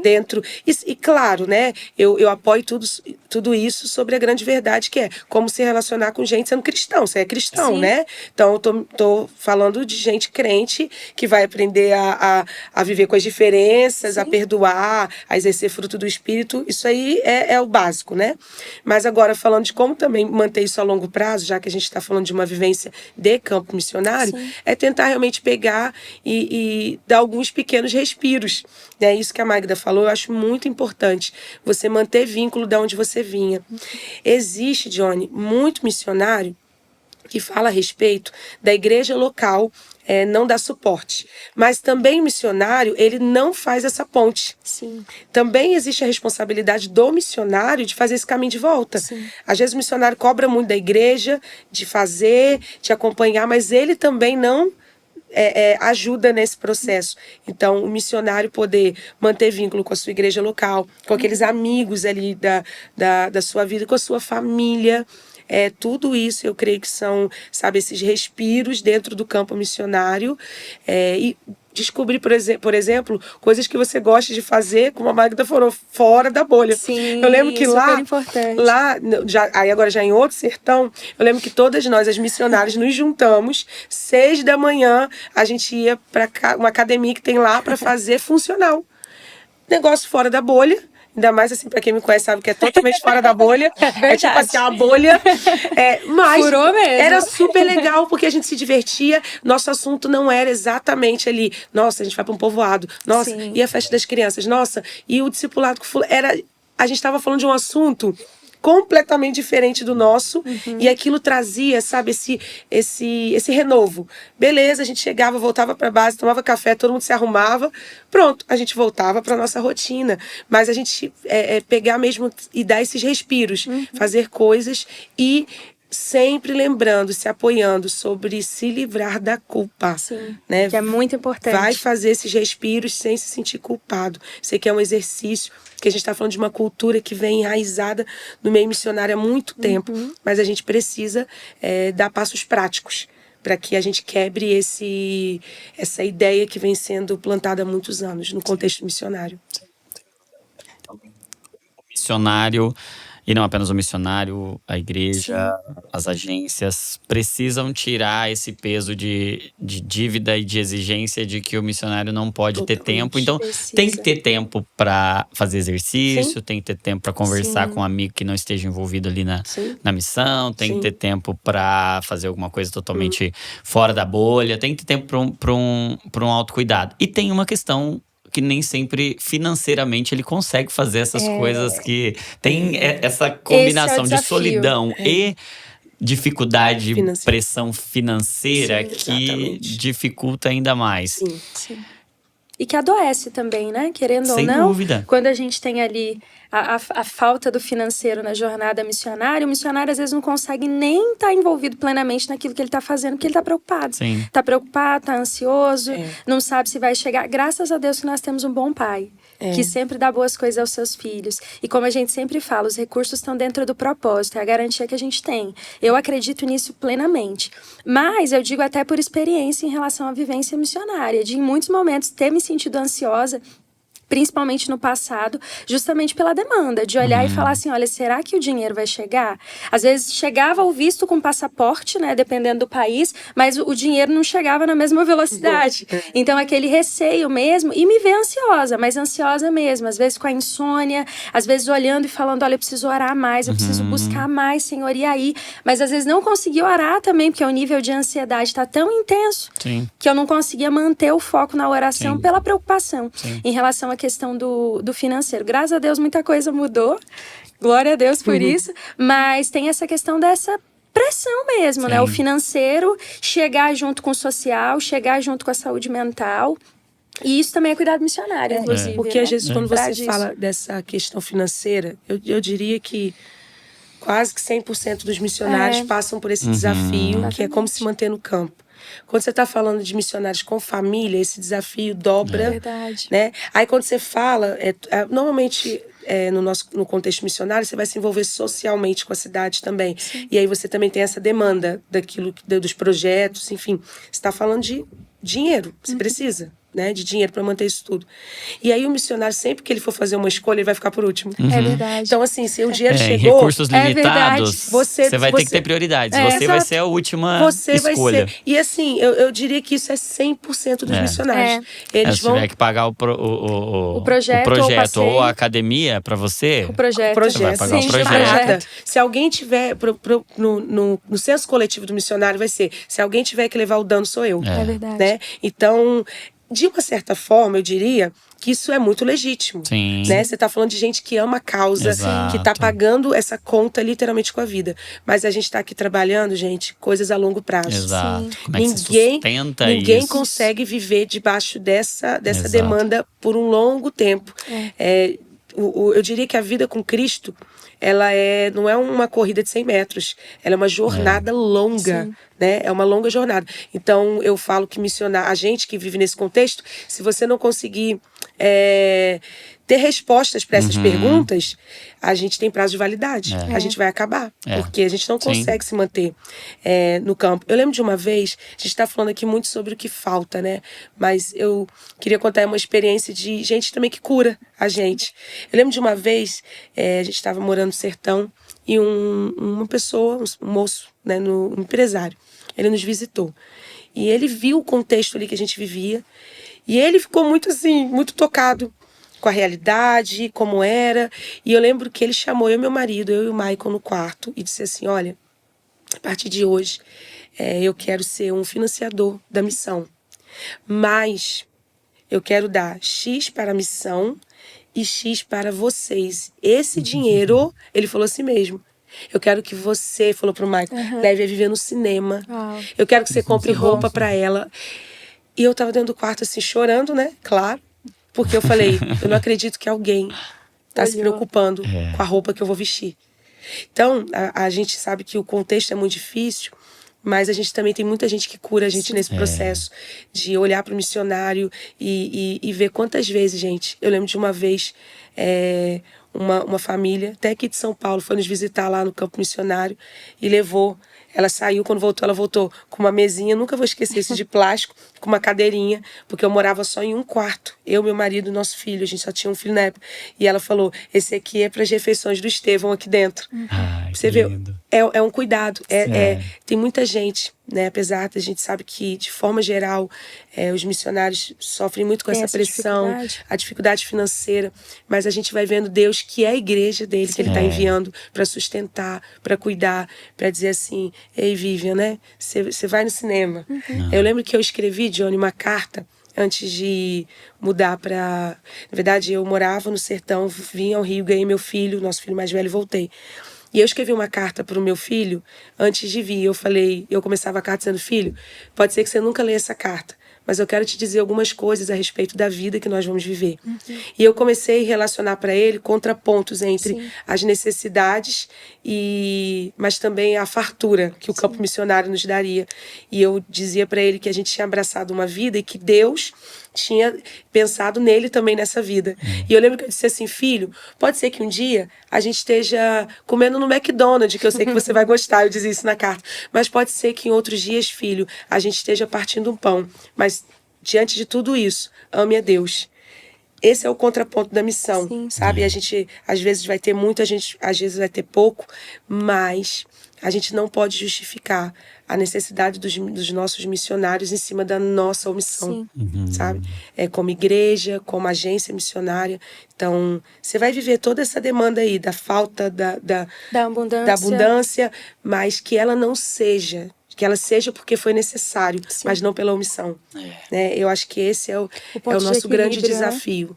dentro. E claro, né, eu apoio tudo isso sobre a grande verdade que é como se relacionar com gente sendo cristão. Você é cristão, né? Então, eu tô falando de gente crente que vai aprender a viver com as diferenças, a perdoar, a exercer fruto do Espírito. Isso aí é o básico, né? Mas agora, falando de como também manter isso a longo prazo, já que a gente está falando de uma vivência de campo missionário, é tentar realmente pegar e dar alguns pequenos respiros. É isso que a Magda falou, eu acho muito importante. Você manter vínculo de onde você vinha. Existe, Johnny, muito missionário que fala a respeito da igreja local não dar suporte. Mas também o missionário, ele não faz essa ponte. Também existe a responsabilidade do missionário de fazer esse caminho de volta. Às vezes o missionário cobra muito da igreja, de fazer, de acompanhar, mas ele também não ajuda nesse processo. Então, o missionário poder manter vínculo com a sua igreja local, com aqueles amigos ali da sua vida, com a sua família. Tudo isso eu creio que são, sabe, esses respiros dentro do campo missionário. E descobrir, por exemplo, coisas que você gosta de fazer, como a Magda falou, fora da bolha. Sim, eu lembro que lá agora já em outro sertão, eu lembro que todas nós, as missionárias, nos juntamos, 6 da manhã, a gente ia para uma academia que tem lá para fazer funcional. Negócio fora da bolha. Ainda mais, assim, pra quem me conhece sabe que é totalmente fora da bolha. É tipo assim, uma bolha. Mas furou mesmo. Era super legal, porque a gente se divertia. Nosso assunto não era exatamente ali. Nossa, a gente vai pra um povoado. Nossa, e a festa das crianças. Nossa, e o discipulado. A gente tava falando de um assunto completamente diferente do nosso, e aquilo trazia, sabe, esse renovo. Beleza, a gente chegava, voltava para base, tomava café, todo mundo se arrumava, pronto, a gente voltava para nossa rotina. Mas a gente pegar mesmo e dar esses respiros, fazer coisas e sempre lembrando, se apoiando sobre se livrar da culpa. Né? Que é muito importante. Vai fazer esses respiros sem se sentir culpado. Sei que é um exercício, porque a gente está falando de uma cultura que vem enraizada no meio missionário há muito tempo, mas a gente precisa dar passos práticos para que a gente quebre essa ideia que vem sendo plantada há muitos anos no contexto missionário. missionário, e não apenas o missionário, a igreja, as agências, precisam tirar esse peso de dívida e de exigência de que o missionário não pode ter tempo. Então, tem que ter tempo para fazer exercício, tem que ter tempo para conversar com um amigo que não esteja envolvido ali na missão, tem que ter tempo para fazer alguma coisa totalmente fora da bolha, tem que ter tempo para um autocuidado. E tem uma questão que nem sempre financeiramente ele consegue fazer essas coisas, que tem essa combinação de solidão e dificuldade, pressão financeira que dificulta ainda mais. Sim. E que adoece também, né? Querendo ou não. Sem dúvida. Quando a gente tem ali a falta do financeiro na jornada missionária, o missionário às vezes não consegue nem estar envolvido plenamente naquilo que ele está fazendo, porque ele está preocupado. Está preocupado, está ansioso, não sabe se vai chegar. Graças a Deus que nós temos um bom pai, que sempre dá boas coisas aos seus filhos. E como a gente sempre fala, os recursos estão dentro do propósito, é a garantia que a gente tem. Eu acredito nisso plenamente. Mas eu digo até por experiência em relação à vivência missionária, de em muitos momentos ter me sentido ansiosa, principalmente no passado, justamente pela demanda, de olhar e falar assim, olha, será que o dinheiro vai chegar? Às vezes chegava o visto com passaporte, né, dependendo do país, mas o dinheiro não chegava na mesma velocidade. Então, aquele receio mesmo, e me vê ansiosa, mas ansiosa mesmo, às vezes com a insônia, às vezes olhando e falando, olha, eu preciso orar mais, eu preciso buscar mais, Senhor, e aí? Mas às vezes não consegui orar também, porque o nível de ansiedade está tão intenso que eu não conseguia manter o foco na oração pela preocupação em relação a questão do financeiro. Graças a Deus muita coisa mudou, glória a Deus por isso, mas tem essa questão dessa pressão mesmo, né? O financeiro chegar junto com o social, chegar junto com a saúde mental. E isso também é cuidado missionário, inclusive. Porque às vezes quando você fala dessa questão financeira, eu diria que quase que 100% dos missionários passam por esse desafio, que é como se manter no campo. Quando você está falando de missionários com família, esse desafio dobra. Verdade. Né? Aí quando você fala, normalmente no contexto missionário, você vai se envolver socialmente com a cidade também. E aí você também tem essa demanda dos projetos, enfim. Você está falando de dinheiro, você precisa. Né, de dinheiro para manter isso tudo. E aí o missionário, sempre que ele for fazer uma escolha, ele vai ficar por último. É verdade. Então, assim, se o dinheiro chegou... Em recursos limitados, você vai ter que ter prioridades. Você vai ser a última escolha. E assim, eu diria que isso é 100% dos missionários. Eles se tiver que pagar o projeto ou a academia para você, o projeto. Você vai pagar o projeto. Se alguém tiver... No senso coletivo do missionário vai ser, se alguém tiver que levar o dano, sou eu. É verdade. Né? Então... De uma certa forma, eu diria que isso é muito legítimo. Né? Você está falando de gente que ama a causa, que está pagando essa conta literalmente com a vida. Mas a gente está aqui trabalhando, gente, coisas a longo prazo. Exato. Como é que se sustenta ninguém consegue viver debaixo dessa demanda por um longo tempo. Eu diria que a vida com Cristo, ela não é uma corrida de 100 metros. Ela é uma jornada longa. Né? É uma longa jornada. Então, eu falo que a gente que vive nesse contexto, se você não conseguir ter respostas para essas perguntas, a gente tem prazo de validade. A gente vai acabar. Porque a gente não consegue se manter no campo. Eu lembro de uma vez, a gente está falando aqui muito sobre o que falta, né? Mas eu queria contar uma experiência de gente também que cura a gente. Eu lembro de uma vez, a gente estava morando no sertão, e uma pessoa, um moço, né, um empresário, ele nos visitou. E ele viu o contexto ali que a gente vivia. E ele ficou muito assim, muito tocado com a realidade, como era. E eu lembro que ele chamou eu e meu marido, eu e o Michael no quarto, e disse assim, olha, a partir de hoje, eu quero ser um financiador da missão. Mas eu quero dar X para a missão e X para vocês. Esse dinheiro, ele falou assim mesmo, eu quero que você, falou pro Michael, leve a viver no cinema. Eu quero que você compre roupa para ela. E eu tava dentro do quarto assim, chorando, né? Claro. Porque eu falei, eu não acredito que alguém tá se preocupando com a roupa que eu vou vestir. Então, a gente sabe que o contexto é muito difícil, mas a gente também tem muita gente que cura a gente nesse processo de olhar para o missionário e ver quantas vezes, gente. Eu lembro de uma vez, uma família, até aqui de São Paulo, foi nos visitar lá no campo missionário e levou. Ela saiu, quando voltou, ela voltou com uma mesinha, nunca vou esquecer isso, de plástico, com uma cadeirinha, porque eu morava só em um quarto. Eu, meu marido e nosso filho, a gente só tinha um filho na época. E ela falou, esse aqui é para as refeições do Estevão aqui dentro. Ai, Você vê, é um cuidado. Tem muita gente, né? Apesar da gente sabe que, de forma geral, os missionários sofrem muito com essa pressão, a dificuldade financeira, mas a gente vai vendo Deus, que é a igreja dele, que ele está enviando para sustentar, para cuidar, para dizer assim, ei, Vivian, né? Você vai no cinema. Eu lembro que eu escrevi, Johnny, uma carta antes de mudar para... Na verdade, eu morava no sertão, vim ao Rio, ganhei meu filho, nosso filho mais velho, e voltei. E eu escrevi uma carta para o meu filho antes de vir. Eu começava a carta dizendo, filho, pode ser que você nunca leia essa carta, mas eu quero te dizer algumas coisas a respeito da vida que nós vamos viver. E eu comecei a relacionar para ele contrapontos entre as necessidades mas também a fartura que o campo missionário nos daria. E eu dizia para ele que a gente tinha abraçado uma vida e que Deus tinha pensado nele também nessa vida. E eu lembro que eu disse assim, filho, pode ser que um dia a gente esteja comendo no McDonald's, que eu sei que você vai gostar, eu dizia isso na carta, mas pode ser que em outros dias, filho, a gente esteja partindo um pão, mas diante de tudo isso, ame a Deus. Esse é o contraponto da missão, sabe? A gente, às vezes, vai ter muito, às vezes vai ter pouco, mas a gente não pode justificar a necessidade dos nossos missionários em cima da nossa omissão, sabe? Como igreja, como agência missionária. Então, você vai viver toda essa demanda aí, da falta, da abundância, mas que ela não seja... Que ela seja porque foi necessário, mas não pela omissão. Né? Eu acho que esse é o nosso grande desafio.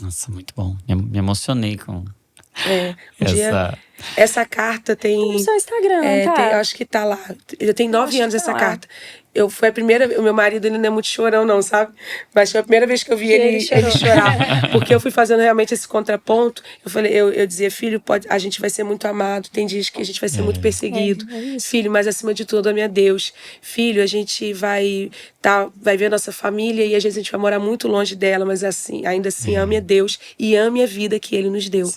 Nossa, muito bom. Me emocionei com essa carta tem... No seu Instagram, eu acho que tá lá. Eu tenho 9 anos essa carta. Foi a primeira... O meu marido, ele não é muito chorão, não, sabe? Mas foi a primeira vez que eu vi ele chorar. Porque eu fui fazendo realmente esse contraponto. Eu dizia, filho, a gente vai ser muito amado. Tem dias que a gente vai ser muito perseguido. Filho, mas acima de tudo, ame a Deus. Filho, a gente vai ver nossa família e às vezes a gente vai morar muito longe dela, mas assim, ainda assim, ame a Deus e ame a vida que Ele nos deu.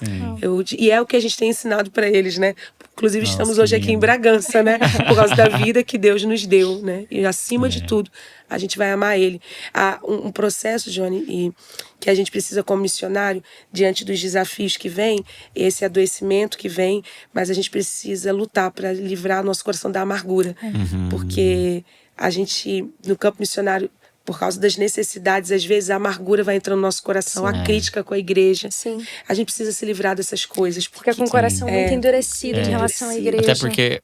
E é o que a gente tem ensinado para eles, né? Inclusive, estamos hoje aqui em Bragança, né? Por causa da vida que Deus nos deu, né? E acima de tudo, a gente vai amar Ele. Há um processo, Johnny, que a gente precisa como missionário, diante dos desafios que vêm, esse adoecimento que vem, mas a gente precisa lutar para livrar nosso coração da amargura. Porque a gente, no campo missionário, por causa das necessidades, às vezes a amargura vai entrando no nosso coração, a crítica com a igreja. A gente precisa se livrar dessas coisas. Fica com o coração muito endurecido em relação à igreja. Até porque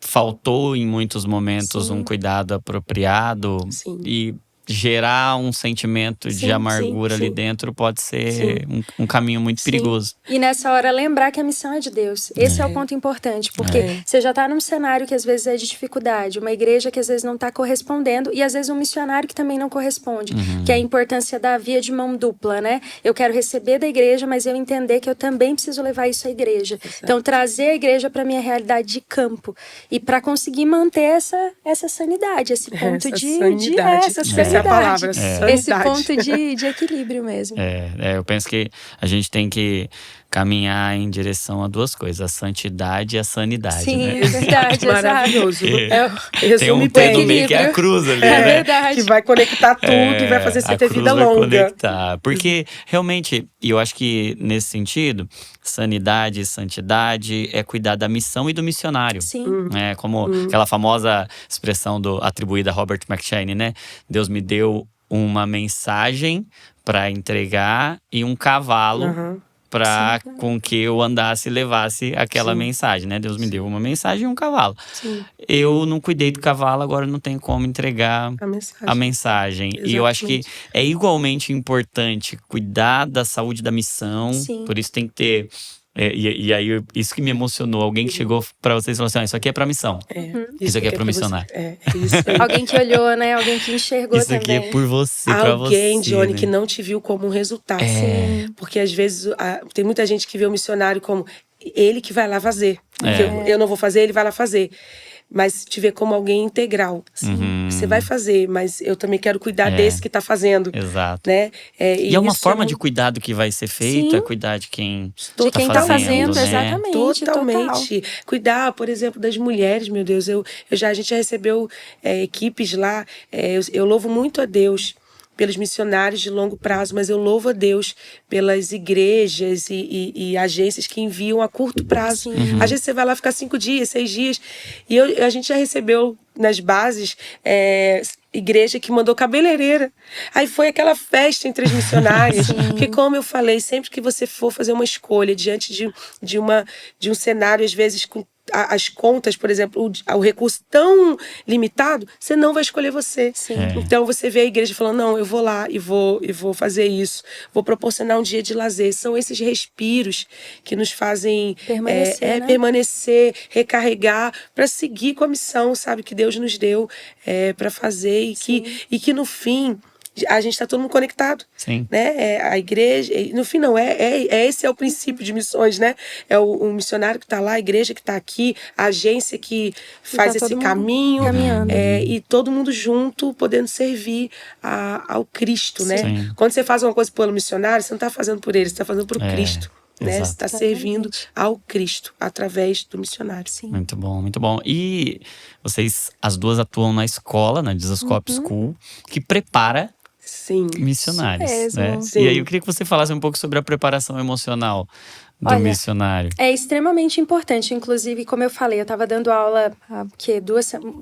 faltou em muitos momentos um cuidado apropriado e gerar um sentimento de amargura ali dentro pode ser um caminho muito perigoso. E nessa hora lembrar que a missão é de Deus. Esse é o ponto importante, porque você já está num cenário que às vezes é de dificuldade, uma igreja que às vezes não está correspondendo e às vezes um missionário que também não corresponde, que é a importância da via de mão dupla, né? Eu quero receber da igreja, mas eu entender que eu também preciso levar isso à igreja. Então trazer a igreja para minha realidade de campo e para conseguir manter essa sanidade, esse ponto essa palavra, esse ponto de equilíbrio mesmo. Eu penso que a gente tem que caminhar em direção a duas coisas, a santidade e a sanidade. Sim, né? É verdade, maravilhoso. Tem um pé no meio que é a cruz ali, né? Verdade. Que vai conectar tudo e vai fazer você ter vida longa. Conectar. Porque realmente, eu acho que nesse sentido, sanidade e santidade é cuidar da missão e do missionário. Como aquela famosa expressão atribuída a Robert McCheyne, né? Deus me deu uma mensagem para entregar e um cavalo para com que eu andasse e levasse aquela mensagem, né? Deus me deu uma mensagem e um cavalo. Eu não cuidei do cavalo, agora não tenho como entregar a mensagem. E eu acho que é igualmente importante cuidar da saúde da missão. Por isso tem que ter... E aí, isso que me emocionou. Alguém que chegou pra vocês e falou assim, isso aqui é pra missão. Isso aqui é pro missionário. Isso aí. Alguém que olhou, né? Alguém que enxergou isso também. Isso aqui é por você, pra você. Alguém, Johnny, né? que não te viu como um resultado. Porque às vezes tem muita gente que vê o missionário como ele que vai lá fazer. Eu não vou fazer, ele vai lá fazer. Mas te ver como alguém integral. Você vai fazer, mas eu também quero cuidar desse que tá fazendo. Exato. Né? E é uma forma de cuidado que vai ser feito, Sim. é cuidar de quem tá fazendo, né? exatamente. Totalmente. Total. Cuidar, por exemplo, das mulheres, meu Deus. A gente já recebeu equipes lá. Eu louvo muito a Deus pelos missionários de longo prazo, mas eu louvo a Deus pelas igrejas e agências que enviam a curto prazo. Às vezes você vai lá ficar 5 dias, 6 dias. E a gente já recebeu nas bases igreja que mandou cabeleireira. Aí foi aquela festa entre as missionárias. Porque, como eu falei, sempre que você for fazer uma escolha diante de um cenário, às vezes com as contas, por exemplo, o recurso tão limitado, você não vai escolher você. Então você vê a igreja falando, não, eu vou lá e vou fazer isso, vou proporcionar um dia de lazer. São esses respiros que nos fazem permanecer, recarregar, para seguir com a missão, sabe, que Deus nos deu para fazer e que no fim a gente está todo mundo conectado. Sim. Né? A igreja, no fim não, esse é o princípio de missões, né? É o missionário que está lá, a igreja que está aqui, a agência que faz esse caminho, e todo mundo junto podendo servir ao Cristo, né? Sim. Quando você faz uma coisa pelo missionário, você não está fazendo por ele, você está fazendo por Cristo. Né? Você está servindo ao Cristo através do missionário. Sim. Muito bom, muito bom. E vocês, as duas atuam na escola, na Dizascope School, que prepara missionários. Né? E aí eu queria que você falasse um pouco sobre a preparação emocional do missionário. É extremamente importante. Inclusive, como eu falei, eu estava dando aula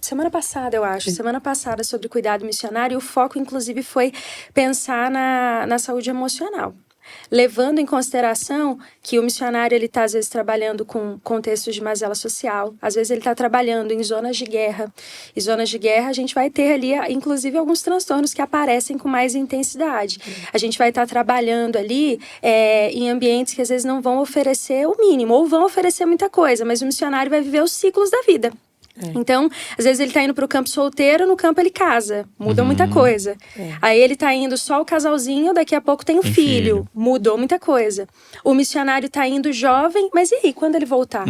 semana passada, eu acho. Semana passada sobre cuidado missionário. E o foco, inclusive, foi pensar na saúde emocional. Levando em consideração que o missionário ele está às vezes trabalhando com contextos de mazela social, às vezes ele está trabalhando em zonas de guerra. E zonas de guerra a gente vai ter ali, inclusive, alguns transtornos que aparecem com mais intensidade. A gente vai estar trabalhando ali em ambientes que às vezes não vão oferecer o mínimo, ou vão oferecer muita coisa, mas o missionário vai viver os ciclos da vida. Então, às vezes ele tá indo pro campo solteiro, no campo ele casa, muda muita coisa. Aí ele tá indo só o casalzinho, daqui a pouco tem um filho, mudou muita coisa. O missionário tá indo jovem, mas e aí, quando ele voltar?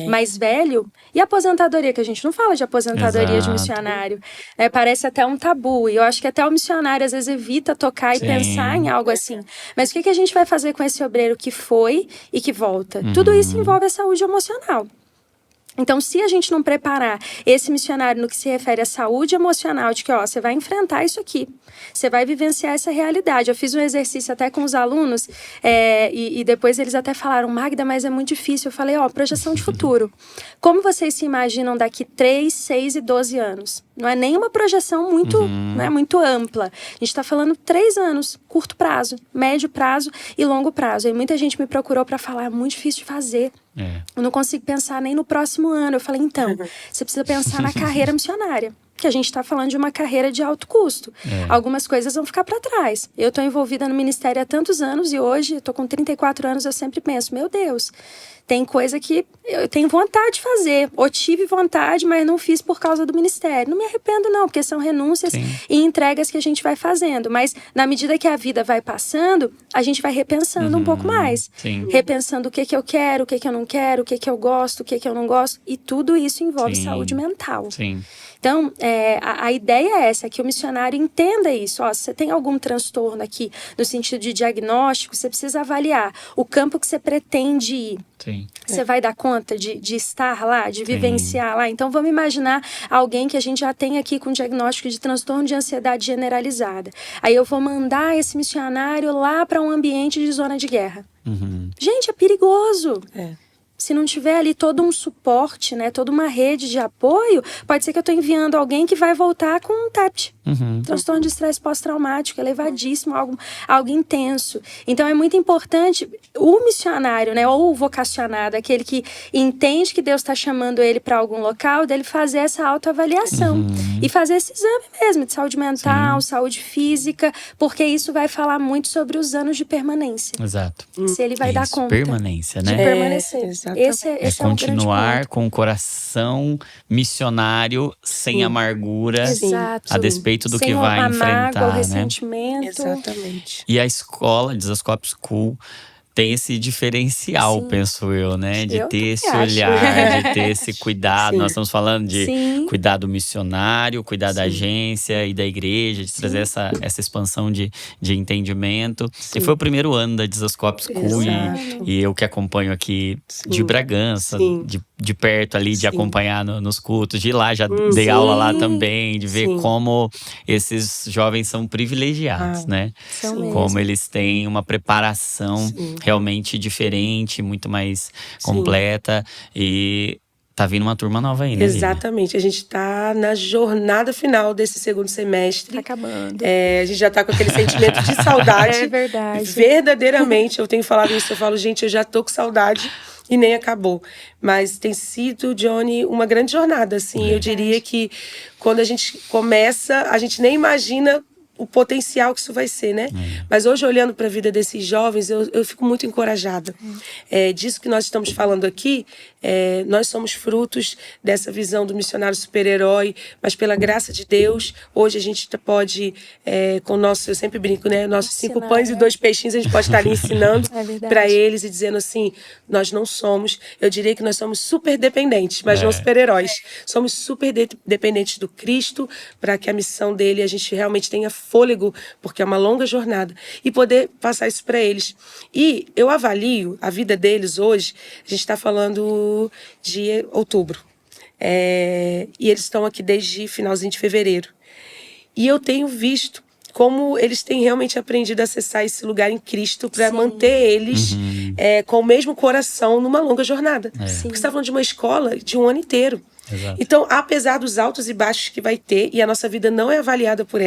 Mais velho? E a aposentadoria, que a gente não fala de aposentadoria de missionário. Parece até um tabu, e eu acho que até o missionário às vezes evita tocar e pensar em algo assim. Mas o que a gente vai fazer com esse obreiro que foi e que volta? Tudo isso envolve a saúde emocional. Então, se a gente não preparar esse missionário no que se refere à saúde emocional, de que, você vai enfrentar isso aqui, você vai vivenciar essa realidade. Eu fiz um exercício até com os alunos, e depois eles até falaram, Magda, mas é muito difícil. Eu falei, projeção de futuro. Como vocês se imaginam daqui 3, 6 e 12 anos? Não é nem uma projeção muito, muito ampla. A gente está falando 3 anos, curto prazo, médio prazo e longo prazo. E muita gente me procurou para falar, é muito difícil de fazer. Eu não consigo pensar nem no próximo ano. Eu falei, então, você precisa pensar na carreira missionária. Que a gente está falando de uma carreira de alto custo. Algumas coisas vão ficar para trás. Eu estou envolvida no ministério há tantos anos e hoje, estou com 34 anos, eu sempre penso, meu Deus, tem coisa que eu tenho vontade de fazer. Ou tive vontade, mas não fiz por causa do ministério. Não me arrependo não, porque são renúncias e entregas que a gente vai fazendo. Mas na medida que a vida vai passando, a gente vai repensando um pouco mais. Repensando o que eu quero, o que eu não quero, o que eu gosto, o que eu não gosto. E tudo isso envolve saúde mental. Então, a ideia é essa, que o missionário entenda isso. Se você tem algum transtorno aqui, no sentido de diagnóstico, você precisa avaliar o campo que você pretende ir. Você vai dar conta de estar lá, de vivenciar lá? Então, vamos imaginar alguém que a gente já tem aqui com diagnóstico de transtorno de ansiedade generalizada. Aí eu vou mandar esse missionário lá para um ambiente de zona de guerra. Gente, é perigoso. Se não tiver ali todo um suporte, né, toda uma rede de apoio, pode ser que eu estou enviando alguém que vai voltar com um TEPT. Transtorno de estresse pós-traumático, elevadíssimo, algo intenso. Então, é muito importante o missionário, né, ou o vocacionado, aquele que entende que Deus está chamando ele para algum local, dele fazer essa autoavaliação. E fazer esse exame mesmo, de saúde mental, saúde física, porque isso vai falar muito sobre os anos de permanência. Exato. Se ele vai dar conta. Permanência, né? De permanecer. Esse é continuar com o coração missionário, sem amargura, a despeito do que vai enfrentar, mágoa, o ressentimento. Exatamente. E a escola, Dizascope School, tem esse diferencial, Sim. penso eu, né? De Eu ter esse também acho. olhar, de ter esse cuidado. Sim. Nós estamos falando de Sim. cuidado missionário, cuidar da Sim. agência e da igreja, de trazer essa expansão de entendimento. Sim. E foi o primeiro ano da Disascope School Exato. e eu que acompanho aqui Sim. de Bragança, Sim. de perto ali, de Sim. acompanhar nos cultos, de ir lá, já dei Sim. aula lá também, de ver Sim. como esses jovens são privilegiados, né? São Sim. mesmo. Como eles têm uma preparação Sim. realmente diferente, muito mais Sim. completa. E tá vindo uma turma nova aí, né, Lívia? Exatamente. A gente está na jornada final desse segundo semestre. Tá acabando. A gente já está com aquele sentimento de saudade. É verdade. Verdadeiramente, eu tenho falado isso. Eu falo, gente, eu já tô com saudade e nem acabou. Mas tem sido, Johnny, uma grande jornada, assim. Eu diria que quando a gente começa, a gente nem imagina o potencial que isso vai ser, né? Mas hoje, olhando para a vida desses jovens, eu fico muito encorajada. Disso que nós estamos falando aqui, nós somos frutos dessa visão do missionário super-herói, mas pela graça de Deus, hoje a gente pode, com o nosso, eu sempre brinco, né? Nossos 5 pães e 2 peixinhos, a gente pode estar ali ensinando para eles e dizendo assim, nós não somos, eu diria que nós somos super dependentes, mas não super-heróis. Somos super dependentes do Cristo, para que a missão dele, a gente realmente tenha fôlego, porque é uma longa jornada, e poder passar isso para eles. E eu avalio a vida deles hoje, a gente está falando de outubro, e eles estão aqui desde finalzinho de fevereiro. E eu tenho visto como eles têm realmente aprendido a acessar esse lugar em Cristo para manter eles com o mesmo coração numa longa jornada. Porque você está falando de uma escola de um ano inteiro. Exato. Então, apesar dos altos e baixos que vai ter, e a nossa vida não é avaliada por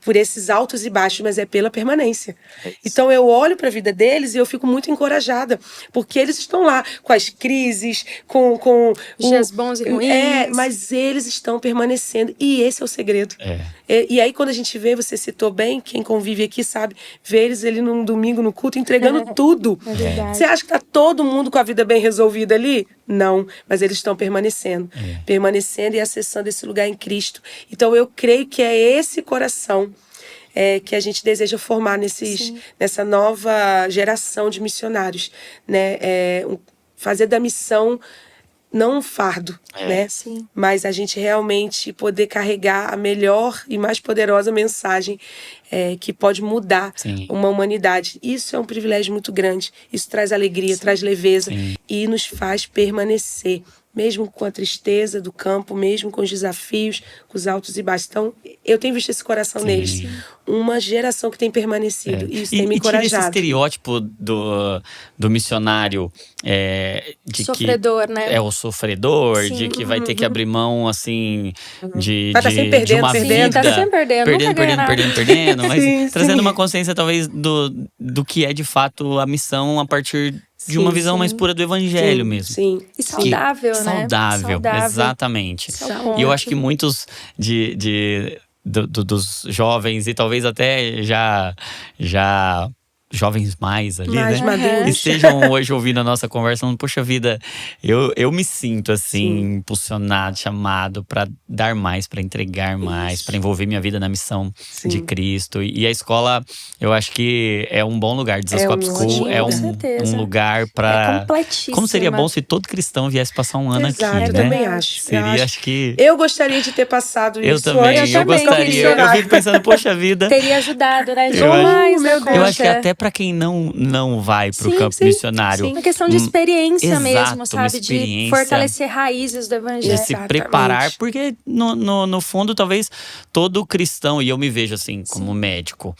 por esses altos e baixos, mas é pela permanência. Então, eu olho para a vida deles e eu fico muito encorajada, porque eles estão lá com as crises, com dias bons e ruins. Mas eles estão permanecendo, e esse é o segredo. E aí, quando a gente vê, você citou bem, quem convive aqui sabe, vê eles ali num domingo no culto entregando tudo. É verdade. Você acha que tá todo mundo com a vida bem resolvida ali? Não, mas eles estão permanecendo. Permanecendo e acessando esse lugar em Cristo. Então, eu creio que é esse coração que a gente deseja formar nessa nova geração de missionários. Né? Fazer da missão não um fardo, né? Sim. Mas a gente realmente poder carregar a melhor e mais poderosa mensagem que pode mudar uma humanidade. Isso é um privilégio muito grande. Isso traz alegria, traz leveza e nos faz permanecer, mesmo com a tristeza do campo, mesmo com os desafios, com os altos e baixos. Então, eu tenho visto esse coração neles. Uma geração que tem permanecido. E isso tem me encorajado. E tira esse estereótipo do missionário de sofredor, que né? é o sofredor, de que vai ter que abrir mão, assim, de sempre uma perdendo, vida. Tá sempre Perdendo. Mas trazendo sim. uma consciência, talvez, do que é, de fato, a missão a partir de uma visão mais pura do evangelho mesmo. Sim. E saudável, né? Saudável, exatamente. E eu acho que muitos dos jovens, e talvez até já jovens mais ali, Mais né? maduros. Estejam hoje ouvindo a nossa conversa, falando, poxa vida, eu me sinto assim, impulsionado, chamado para dar mais, para entregar mais, para envolver minha vida na missão de Cristo. E a escola, eu acho que é um bom lugar. Disascope School é um lugar para. É completíssima. Como seria bom se todo cristão viesse passar um ano aqui, né? Eu também acho. Seria, acho que. Eu gostaria de ter passado Eu isso também, antes. eu gostaria. Eu fico pensando, poxa vida. Teria ajudado, né? Eu acho que até para quem não vai pro campo missionário. Uma questão de experiência mesmo, uma sabe? experiência, de fortalecer raízes do evangelho. De se preparar, porque no fundo, talvez todo cristão, e eu me vejo assim, como médico,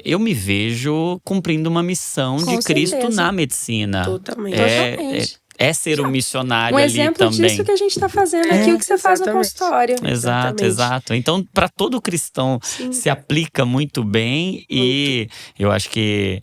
eu me vejo cumprindo uma missão de Cristo na medicina. Totalmente. Ser um missionário ali também. Um exemplo disso que a gente está fazendo aqui, o que você faz no consultório. Exato. Então, para todo cristão, se aplica muito bem. E eu acho que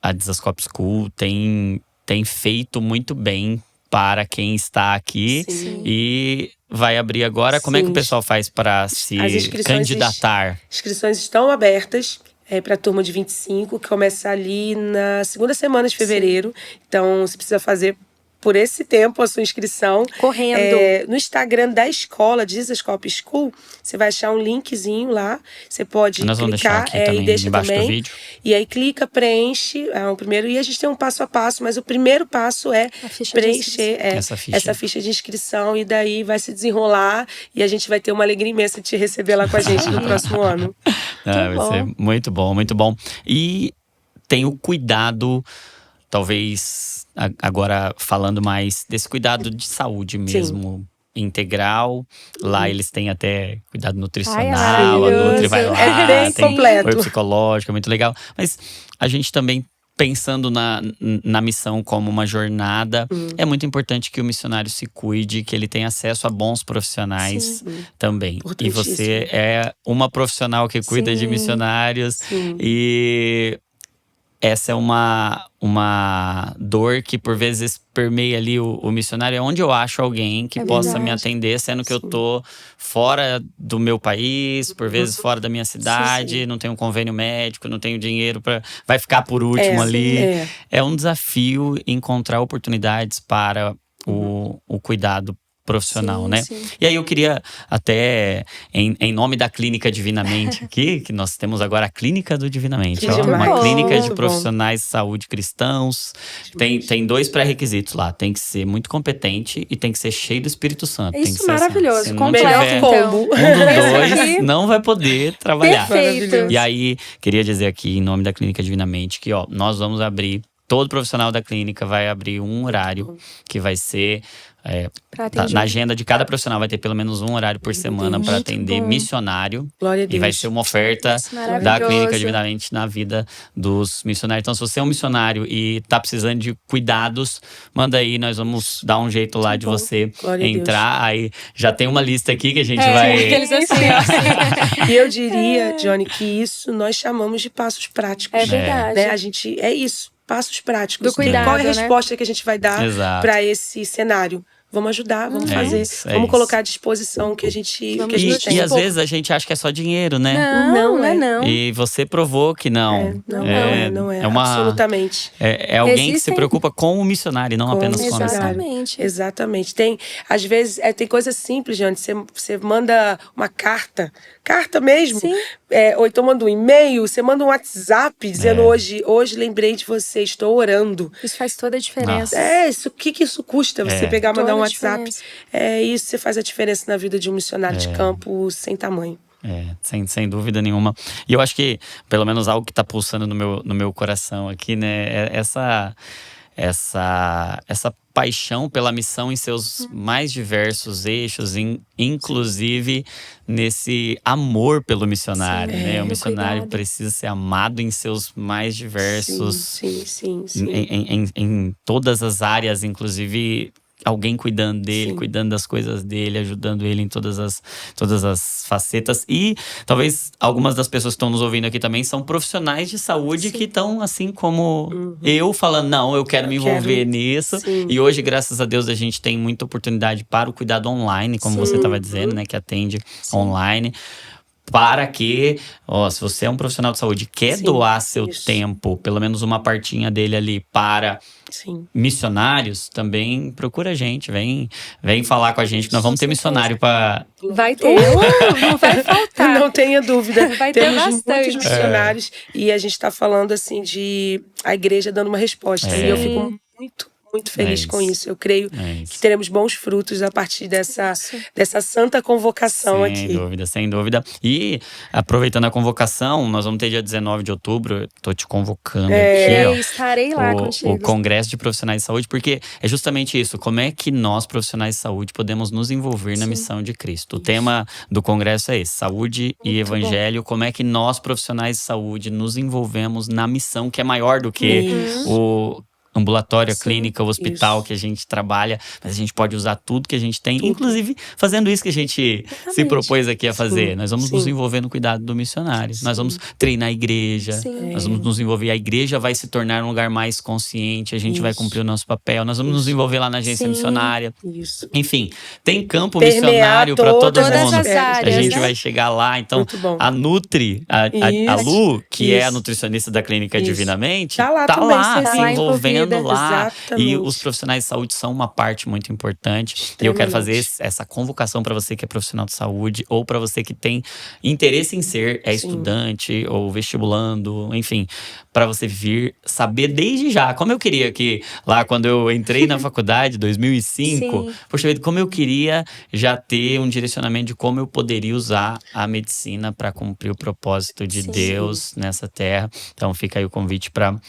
a Disascope School tem feito muito bem para quem está aqui. E vai abrir agora. Como é que o pessoal faz para se candidatar? As inscrições estão abertas. Para a turma de 25, que começa ali na segunda semana de fevereiro. Então, você precisa fazer por esse tempo a sua inscrição. Correndo. No Instagram da escola, Jesus Cop School, você vai achar um linkzinho lá. Você pode Nós vamos deixar clicar aqui também, e deixa embaixo do também. vídeo. E aí clica, preenche o primeiro. E a gente tem um passo a passo, mas o primeiro passo é A ficha de preencher inscrição. essa ficha de inscrição. E daí vai se desenrolar e a gente vai ter uma alegria imensa de te receber lá com a gente no próximo ano. Vai ser muito bom, muito bom. E tem o cuidado, talvez agora falando mais desse cuidado de saúde mesmo. Integral, lá eles têm até cuidado nutricional, a Nutri vai lá, é bem tem completo. apoio psicológico, é muito legal. Mas a gente também pensando na missão como uma jornada, é muito importante que o missionário se cuide, que ele tenha acesso a bons profissionais também. E você é uma profissional que cuida de missionários e essa é uma dor que por vezes permeia ali o missionário. É onde eu acho alguém que possa me atender, sendo que eu tô fora do meu país, por vezes fora da minha cidade, não tenho um convênio médico, não tenho dinheiro para vai ficar por último ali. É um desafio encontrar oportunidades para o cuidado profissional, né? E aí eu queria até, em nome da Clínica Divinamente aqui, que nós temos agora a Clínica do Divinamente, uma clínica de profissionais de saúde cristãos. Tem 2 pré-requisitos lá, tem que ser muito competente e tem que ser cheio do Espírito Santo. Isso, tem que ser maravilhoso, assim, completo então. Um dos 2 não vai poder trabalhar. Perfeito. E aí, queria dizer aqui, em nome da Clínica Divinamente, que nós vamos abrir, todo profissional da clínica vai abrir um horário que vai ser… na agenda de cada profissional vai ter pelo menos um horário por semana para atender missionário. Glória a Deus. E vai ser uma oferta da Clínica Divinamente na vida dos missionários. Então, se você é um missionário e tá precisando de cuidados, manda aí, nós vamos dar um jeito lá de você entrar. Aí já tem uma lista aqui que a gente vai… E eu diria, Johnny, que isso nós chamamos de passos práticos. É verdade. Né? A gente, é isso. Passos práticos. Do cuidado, qual é a resposta que a gente vai dar para esse cenário? Vamos ajudar, vamos fazer. Vamos colocar à disposição o que a gente tem. E às vezes a gente acha que é só dinheiro, né? Não. E você provou que não. Não é. Absolutamente. É alguém que se preocupa com o missionário, não apenas com a missão. Exatamente. Tem, às vezes, tem coisas simples, gente. Você manda uma carta mesmo. Ou então manda um e-mail, você manda um WhatsApp dizendo hoje lembrei de você, estou orando. Isso faz toda a diferença. O que isso custa? Você pegar, mandar um WhatsApp. Isso você faz a diferença na vida de um missionário de campo sem tamanho. Sem dúvida nenhuma. E eu acho que, pelo menos algo que tá pulsando no meu coração aqui, né? Essa paixão pela missão em seus mais diversos eixos, inclusive nesse amor pelo missionário, né? O missionário precisa ser amado em seus mais diversos… Sim. Em todas as áreas, inclusive… Alguém cuidando dele, cuidando das coisas dele, ajudando ele em todas as facetas. E talvez algumas das pessoas que estão nos ouvindo aqui também são profissionais de saúde que estão assim como eu, falando, não, eu quero me envolver nisso. E hoje, graças a Deus, a gente tem muita oportunidade para o cuidado online, como você estava dizendo, né? Que atende online. Para que, se você é um profissional de saúde e quer doar seu tempo, pelo menos uma partinha dele ali para missionários, também procura a gente, vem falar com a gente, que nós vamos ter missionário para… Vai ter, não vai faltar. Não tenha dúvida. Vai ter Temos bastante. muitos missionários e a gente está falando assim de a igreja dando uma resposta. E eu fico muito feliz com isso. Eu creio que teremos bons frutos a partir dessa santa convocação aqui. Sem dúvida. E aproveitando a convocação, nós vamos ter dia 19 de outubro, tô te convocando aqui, estarei lá contigo. O Congresso de Profissionais de Saúde, porque é justamente isso, como é que nós, profissionais de saúde, podemos nos envolver na missão de Cristo. O tema do Congresso é esse, saúde e evangelho, como é que nós, profissionais de saúde, nos envolvemos na missão que é maior do que o ambulatório, a clínica, o hospital que a gente trabalha, mas a gente pode usar tudo que a gente tem, inclusive fazendo isso que a gente se propôs aqui a fazer. Nós vamos nos envolver no cuidado do missionário, nós vamos treinar a igreja, nós vamos nos envolver, a igreja vai se tornar um lugar mais consciente, a gente vai cumprir o nosso papel, nós vamos nos envolver lá na agência missionária. Enfim, tem campo missionário para todo mundo. As áreas, a gente vai chegar lá, então a Nutri, a Lu, que é a nutricionista da Clínica Divinamente, tá lá se envolvendo vivendo lá. Exatamente. E os profissionais de saúde são uma parte muito importante. E eu quero fazer essa convocação para você que é profissional de saúde ou para você que tem interesse em ser estudante ou vestibulando, enfim, para você vir saber desde já. Como eu queria que lá quando eu entrei na faculdade, 2005, Sim. poxa vida, como eu queria já ter um direcionamento de como eu poderia usar a medicina para cumprir o propósito de Sim. Deus nessa terra. Então fica aí o convite para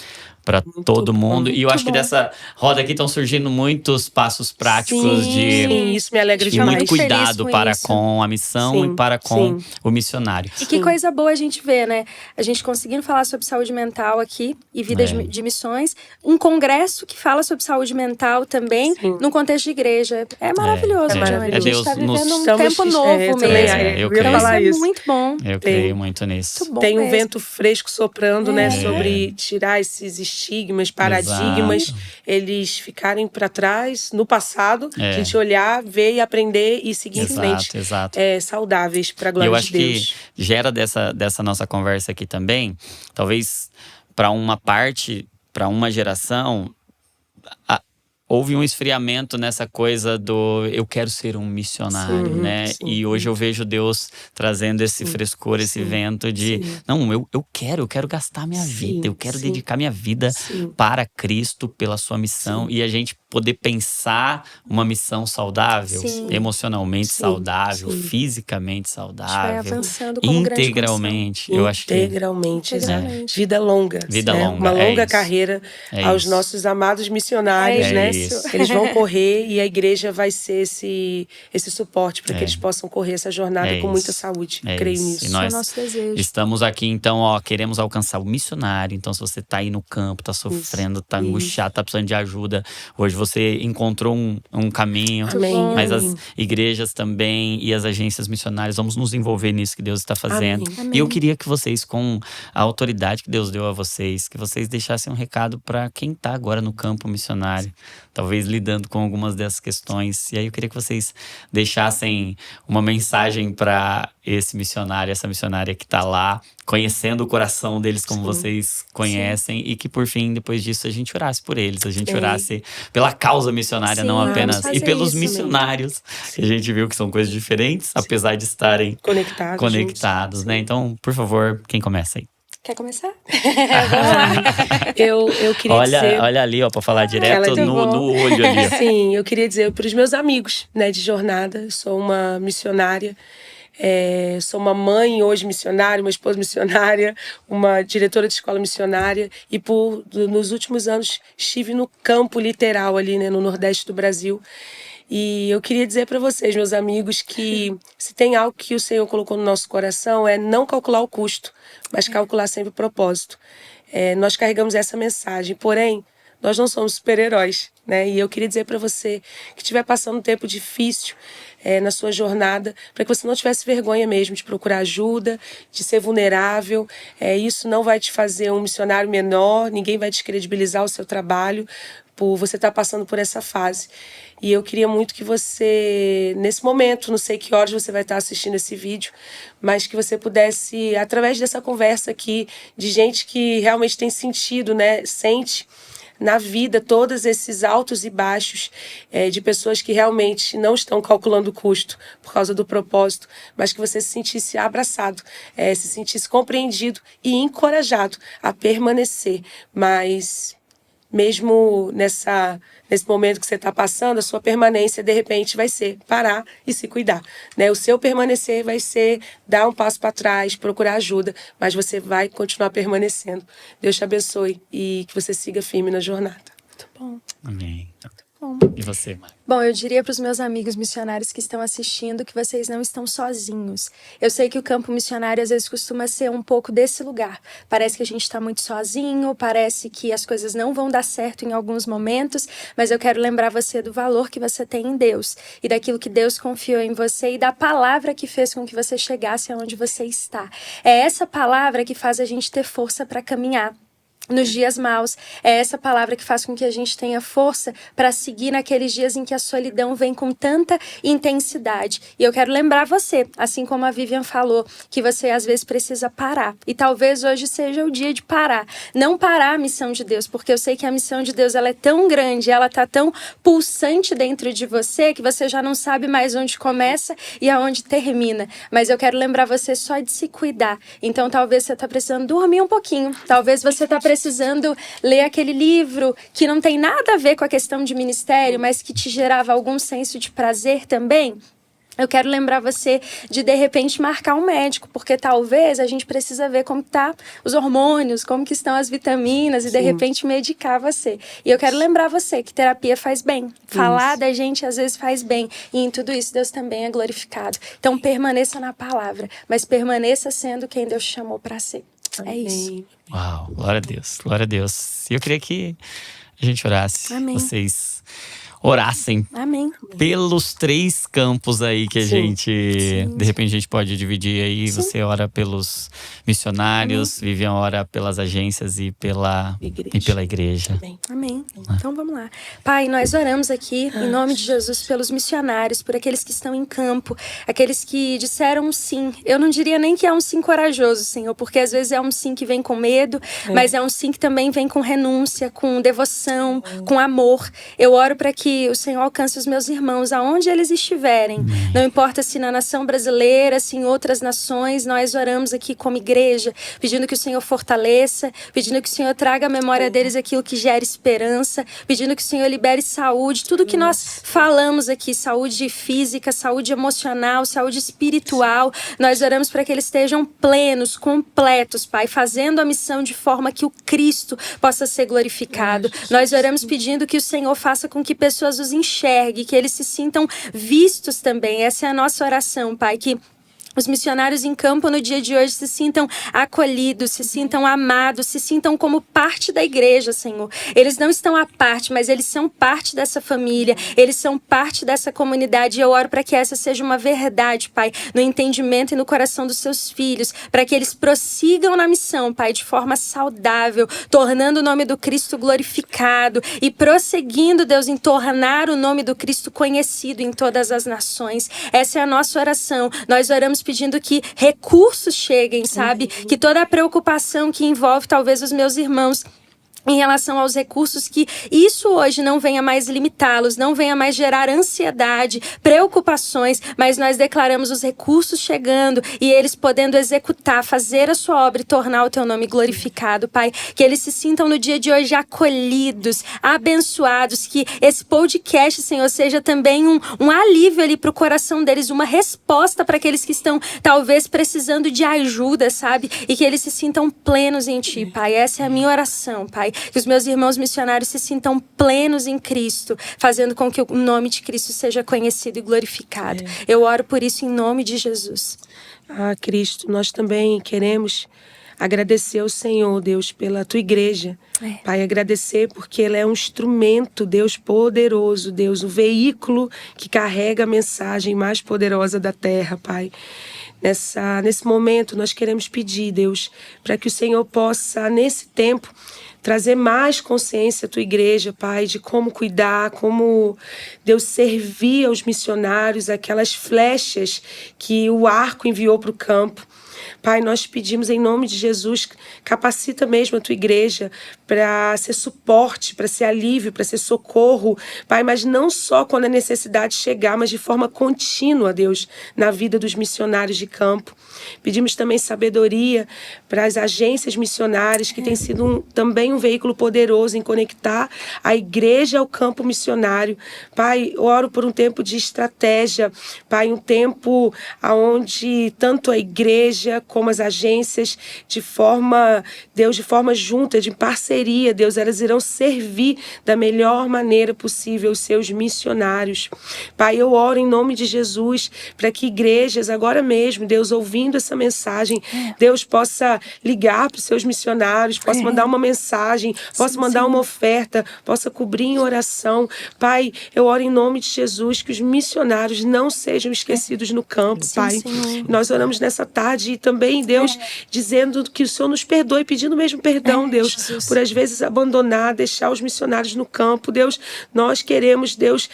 Muito todo bom, mundo. E eu muito acho que bom. dessa roda aqui estão surgindo muitos passos práticos Sim, isso me alegra e demais. muito cuidado com para isso. com a missão e para com o missionário. E que coisa boa a gente vê, né? A gente conseguindo falar sobre saúde mental aqui e vida de missões. Um congresso que fala sobre saúde mental também, no contexto de igreja. É maravilhoso, Johnny. A gente Deus está vivendo nos... um tempo novo mesmo. eu Então isso creio. é muito bom. Eu creio muito nisso. Muito bom Tem um mesmo. vento fresco soprando, né? Sobre tirar esses estigmas, paradigmas, eles ficarem para trás, no passado, a gente olhar, ver e aprender e seguir em frente. Exato. Saudáveis, para a E glória eu de acho Deus. que gera dessa nossa conversa aqui também, talvez para uma parte, para uma geração, houve um esfriamento nessa coisa do eu quero ser um missionário, né? E hoje eu vejo Deus trazendo esse frescor, esse vento de não, eu quero gastar minha vida, eu quero dedicar minha vida para Cristo, pela sua missão, e a gente poder pensar uma missão saudável, emocionalmente saudável, fisicamente saudável, vai avançando como integralmente. Eu acho que integralmente. Vida longa. Vida longa. Uma longa carreira aos nossos amados missionários, né? Eles vão correr e a igreja vai ser esse suporte para que eles possam correr essa jornada com muita saúde. Creio nisso. E nós é o nosso desejo. Estamos aqui, então, queremos alcançar o missionário. Então, se você tá aí no campo, tá sofrendo, tá angustiado, tá precisando de ajuda, hoje você encontrou um caminho. Amém. Mas as igrejas também e as agências missionárias, vamos nos envolver nisso que Deus está fazendo. Amém. E eu queria que vocês, com a autoridade que Deus deu a vocês, que vocês deixassem um recado para quem tá agora no campo missionário, talvez lidando com algumas dessas questões. E aí eu queria que vocês deixassem uma mensagem para esse missionário, essa missionária que tá lá, conhecendo o coração deles como vocês conhecem, e que por fim, depois disso, a gente orasse por eles, a gente orasse pela causa missionária, não apenas, e pelos missionários, que a gente viu que são coisas diferentes, apesar de estarem conectados, né? Então, por favor, quem começa aí? Quer começar? Vamos lá. Eu queria dizer... Olha ali, para falar direto no olho ali. Sim, eu queria dizer para os meus amigos, né, de jornada. Eu sou uma missionária, sou uma mãe hoje missionária, uma esposa missionária, uma diretora de escola missionária. E nos últimos anos estive no campo literal ali, né, no Nordeste do Brasil. E eu queria dizer para vocês, meus amigos, que se tem algo que o Senhor colocou no nosso coração é não calcular o custo, mas calcular sempre o propósito. Nós carregamos essa mensagem, porém, nós não somos super-heróis, né? E eu queria dizer para você que estiver passando um tempo difícil na sua jornada, para que você não tivesse vergonha mesmo de procurar ajuda, de ser vulnerável. Isso não vai te fazer um missionário menor, ninguém vai descredibilizar o seu trabalho por você estar passando por essa fase. E eu queria muito que você, nesse momento, não sei que horas você vai estar assistindo esse vídeo, mas que você pudesse, através dessa conversa aqui, de gente que realmente tem sentido, né? Sente na vida todos esses altos e baixos, de pessoas que realmente não estão calculando o custo por causa do propósito, mas que você se sentisse abraçado, se sentisse compreendido e encorajado a permanecer. Mas mesmo nesse momento que você está passando, a sua permanência, de repente, vai ser parar e se cuidar, né? O seu permanecer vai ser dar um passo para trás, procurar ajuda, mas você vai continuar permanecendo. Deus te abençoe e que você siga firme na jornada. Muito bom. Amém. Bom. E você, Mari? Bom, eu diria para os meus amigos missionários que estão assistindo que vocês não estão sozinhos. Eu sei que o campo missionário às vezes costuma ser um pouco desse lugar. Parece que a gente está muito sozinho, parece que as coisas não vão dar certo em alguns momentos, mas eu quero lembrar você do valor que você tem em Deus e daquilo que Deus confiou em você e da palavra que fez com que você chegasse aonde você está. É essa palavra que faz a gente ter força para caminhar. nos dias maus. É essa palavra que faz com que a gente tenha força para seguir naqueles dias em que a solidão vem com tanta intensidade. E eu quero lembrar você, assim como a Vivian falou, que você às vezes precisa parar. E talvez hoje seja o dia de parar. Não parar a missão de Deus, porque eu sei que a missão de Deus ela é tão grande, ela tá tão pulsante dentro de você, que você já não sabe mais onde começa e aonde termina. Mas eu quero lembrar você só de se cuidar. Então talvez você tá precisando dormir um pouquinho. Talvez você tá precisando ler aquele livro que não tem nada a ver com a questão de ministério, mas que te gerava algum senso de prazer também. Eu quero lembrar você de repente, marcar um médico, porque talvez a gente precisa ver como tá os hormônios, como que estão as vitaminas e, de repente, medicar você. E eu quero lembrar você que terapia faz bem. Falar da gente, às vezes, faz bem. E em tudo isso, Deus também é glorificado. Então, permaneça na palavra, mas permaneça sendo quem Deus te chamou para ser. É isso. Uau, glória a Deus, glória a Deus. E eu queria que a gente orasse. Amém. Vocês orassem. Amém. Pelos 3 campos aí que a gente, de repente, a gente pode dividir aí. Sim. Você ora pelos missionários, Vivian ora pelas agências e pela igreja. Amém. Então vamos lá. Pai, nós oramos aqui em nome de Jesus pelos missionários, por aqueles que estão em campo, aqueles que disseram um sim. Eu não diria nem que é um sim corajoso, Senhor, porque às vezes é um sim que vem com medo, mas é um sim que também vem com renúncia, com devoção, com amor. Eu oro para que o Senhor alcance os meus irmãos aonde eles estiverem. Não importa se na nação brasileira, se em outras nações, nós oramos aqui como igreja, pedindo que o Senhor fortaleça, pedindo que o Senhor traga à memória deles aquilo que gera esperança, pedindo que o Senhor libere saúde, tudo que nós falamos aqui, saúde física, saúde emocional, saúde espiritual, nós oramos para que eles estejam plenos, completos, Pai, fazendo a missão de forma que o Cristo possa ser glorificado. Nós oramos pedindo que o Senhor faça com que pessoas os enxerguem, que eles se sintam vistos também. Essa é a nossa oração, Pai, que os missionários em campo no dia de hoje se sintam acolhidos, se sintam amados, se sintam como parte da igreja, Senhor. Eles não estão à parte, mas eles são parte dessa família, eles são parte dessa comunidade. E eu oro para que essa seja uma verdade, Pai, no entendimento e no coração dos seus filhos, para que eles prossigam na missão, Pai, de forma saudável, tornando o nome do Cristo glorificado e prosseguindo, Deus, em tornar o nome do Cristo conhecido em todas as nações. Essa é a nossa oração. Nós oramos pedindo que recursos cheguem, sabe? Que toda a preocupação que envolve talvez os meus irmãos em relação aos recursos, que isso hoje não venha mais limitá-los, não venha mais gerar ansiedade, preocupações, mas nós declaramos os recursos chegando e eles podendo executar, fazer a sua obra e tornar o teu nome glorificado, Pai. Que eles se sintam no dia de hoje acolhidos, abençoados, que esse podcast, Senhor, seja também um alívio ali para o coração deles, uma resposta para aqueles que estão talvez precisando de ajuda, sabe? E que eles se sintam plenos em Ti, Pai. Essa é a minha oração, Pai. Que os meus irmãos missionários se sintam plenos em Cristo, fazendo com que o nome de Cristo seja conhecido e glorificado. Eu oro por isso em nome de Jesus. Cristo, nós também queremos agradecer ao Senhor, Deus, pela Tua igreja. Pai, agradecer porque ela é um instrumento, Deus, poderoso, Deus, um veículo que carrega a mensagem mais poderosa da terra, Pai. Nesse momento, nós queremos pedir, Deus, para que o Senhor possa, nesse tempo, trazer mais consciência à Tua igreja, Pai, de como cuidar, como, Deus, servir aos missionários, aquelas flechas que o arco enviou para o campo. Pai, nós pedimos em nome de Jesus, capacita mesmo a Tua igreja para ser suporte, para ser alívio, para ser socorro, Pai, mas não só quando a necessidade chegar, mas de forma contínua, Deus, na vida dos missionários de campo. Pedimos também sabedoria para as agências missionárias, que tem sido também um veículo poderoso em conectar a igreja ao campo missionário. Pai, oro por um tempo de estratégia, Pai, um tempo onde tanto a igreja como as agências, de forma, Deus, de forma junta, de parceria, Deus, elas irão servir da melhor maneira possível os seus missionários. Pai, eu oro em nome de Jesus para que igrejas, agora mesmo, Deus, ouvindo essa mensagem, Deus possa ligar para os seus missionários, possa mandar uma mensagem, possa mandar uma oferta, possa cobrir em oração. Pai, eu oro em nome de Jesus que os missionários não sejam esquecidos no campo, Pai. Nós oramos nessa tarde e também também, Deus, dizendo que o Senhor nos perdoe, pedindo mesmo perdão, Deus, Jesus. por às vezes abandonar, deixar os missionários no campo, Deus. Nós queremos, Deus,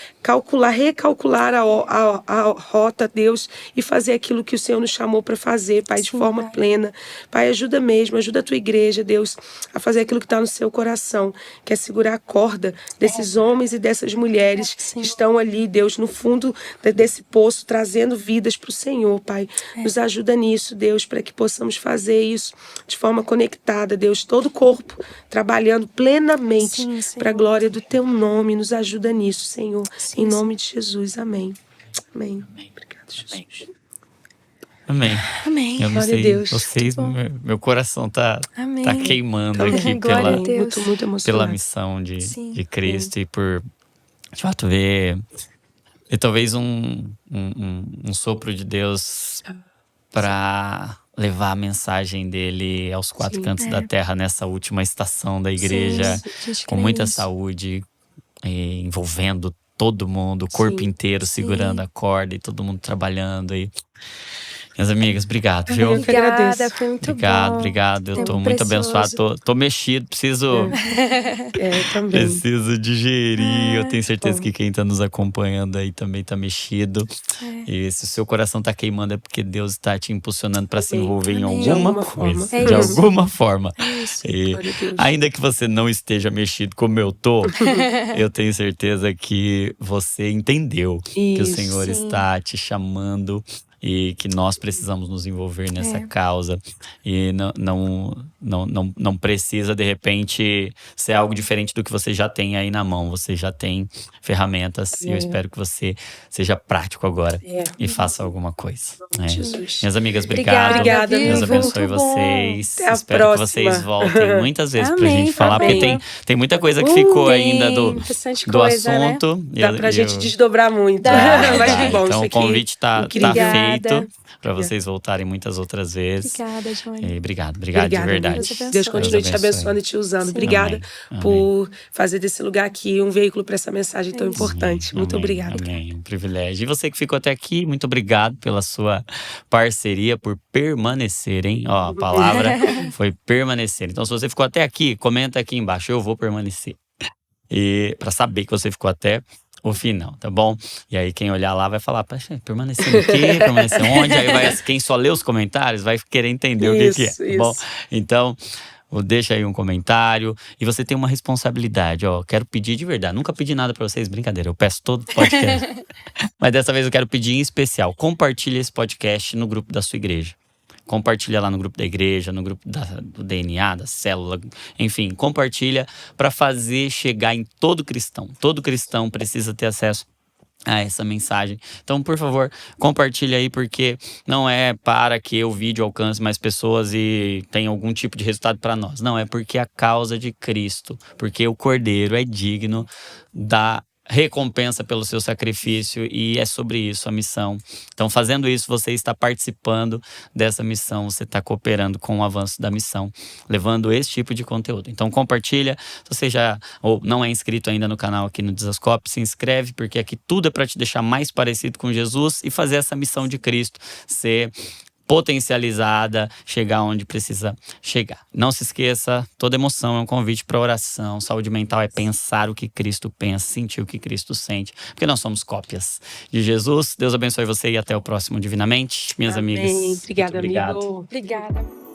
recalcular a rota, Deus, e fazer aquilo que o Senhor nos chamou para fazer, Pai, de forma plena. Pai, ajuda mesmo, ajuda a tua igreja, Deus, a fazer aquilo que está no seu coração, que é segurar a corda desses homens e dessas mulheres que estão ali, Deus, no fundo desse poço, trazendo vidas para o Senhor, Pai. Nos ajuda nisso, Deus, para que possamos fazer isso de forma conectada, Deus, todo o corpo trabalhando plenamente para a glória do teu nome. Nos ajuda nisso, Senhor. Em nome de Jesus. Amém. Amém. Obrigado, Jesus. Amém. Amém. Eu não Glória sei, a Deus. vocês, meu coração tá queimando aqui Glória a Deus. Muito emocionado. pela missão de Cristo e por, de fato, ver talvez um sopro de Deus para levar a mensagem dele aos quatro cantos da terra nessa última estação da igreja, com muita saúde, envolvendo todo mundo, o corpo inteiro segurando a corda e todo mundo trabalhando aí. Minhas amigas, obrigado, viu? Obrigada, foi muito bom. Obrigado. Eu tô Tempo muito precioso. abençoado, tô mexido, preciso Também. preciso digerir. Eu tenho certeza que quem tá nos acompanhando aí também tá mexido. E se o seu coração tá queimando é porque Deus está te impulsionando para se envolver em Amém. alguma De coisa. alguma De isso. alguma forma. Isso. E Glória a Deus. ainda que você não esteja mexido como eu tô, eu tenho certeza que você entendeu que o Isso, Senhor está te chamando e que nós precisamos nos envolver nessa causa. E não precisa, de repente, ser algo diferente do que você já tem aí na mão. Você já tem ferramentas e eu espero que você seja prático agora e faça alguma coisa. Jesus. Minhas amigas, obrigado. Obrigada, Deus amigo. abençoe Muito bom. vocês. Até a Espero que próxima. vocês voltem muitas vezes pra Amém, gente falar, porque amém. tem muita coisa que ficou Tem ainda do bastante do coisa, né? assunto. Dá pra gente desdobrar muito. Mas que bom, Então isso o aqui. convite tá Incrível. feito para vocês voltarem muitas outras vezes. Obrigada, Johnny. E obrigado de Obrigada, verdade. Deus abençoe. Deus continue te abençoe. abençoando e te usando. Sim. Obrigada Amém. por fazer desse lugar aqui um veículo para essa mensagem tão importante. Muito Amém, obrigada. Amém. Um privilégio. E você que ficou até aqui, muito obrigado pela sua parceria, por permanecer, hein? Ó, a palavra foi permanecer. Então, se você ficou até aqui, comenta aqui embaixo. Eu vou permanecer. E para saber que você ficou até o final, tá bom? E aí quem olhar lá vai falar, permanecer no quê? Permanecer onde? Aí quem só lê os comentários vai querer entender o que é, tá bom? Então, deixa aí um comentário. E você tem uma responsabilidade, ó. Quero pedir de verdade. Nunca pedi nada pra vocês, brincadeira. Eu peço todo podcast. Mas dessa vez eu quero pedir em especial. Compartilhe esse podcast no grupo da sua igreja. Compartilha lá no grupo da igreja, no grupo do DNA, da célula, enfim, compartilha para fazer chegar em todo cristão. Todo cristão precisa ter acesso a essa mensagem. Então, por favor, compartilha aí, porque não é para que o vídeo alcance mais pessoas e tenha algum tipo de resultado para nós. Não, é porque a causa de Cristo, porque o Cordeiro é digno da recompensa pelo seu sacrifício, e é sobre isso a missão. Então, fazendo isso, você está participando dessa missão, você está cooperando com o avanço da missão, levando esse tipo de conteúdo. Então, compartilha. Se você já ou não é inscrito ainda no canal aqui no Desascope, se inscreve, porque aqui tudo é para te deixar mais parecido com Jesus e fazer essa missão de Cristo ser potencializada, chegar onde precisa chegar. Não se esqueça, toda emoção é um convite para oração. Saúde mental é pensar o que Cristo pensa, sentir o que Cristo sente, porque nós somos cópias de Jesus. Deus abençoe você e até o próximo Divinamente. Minhas Amém. amigas. Obrigada, muito obrigado. amigo. Obrigada.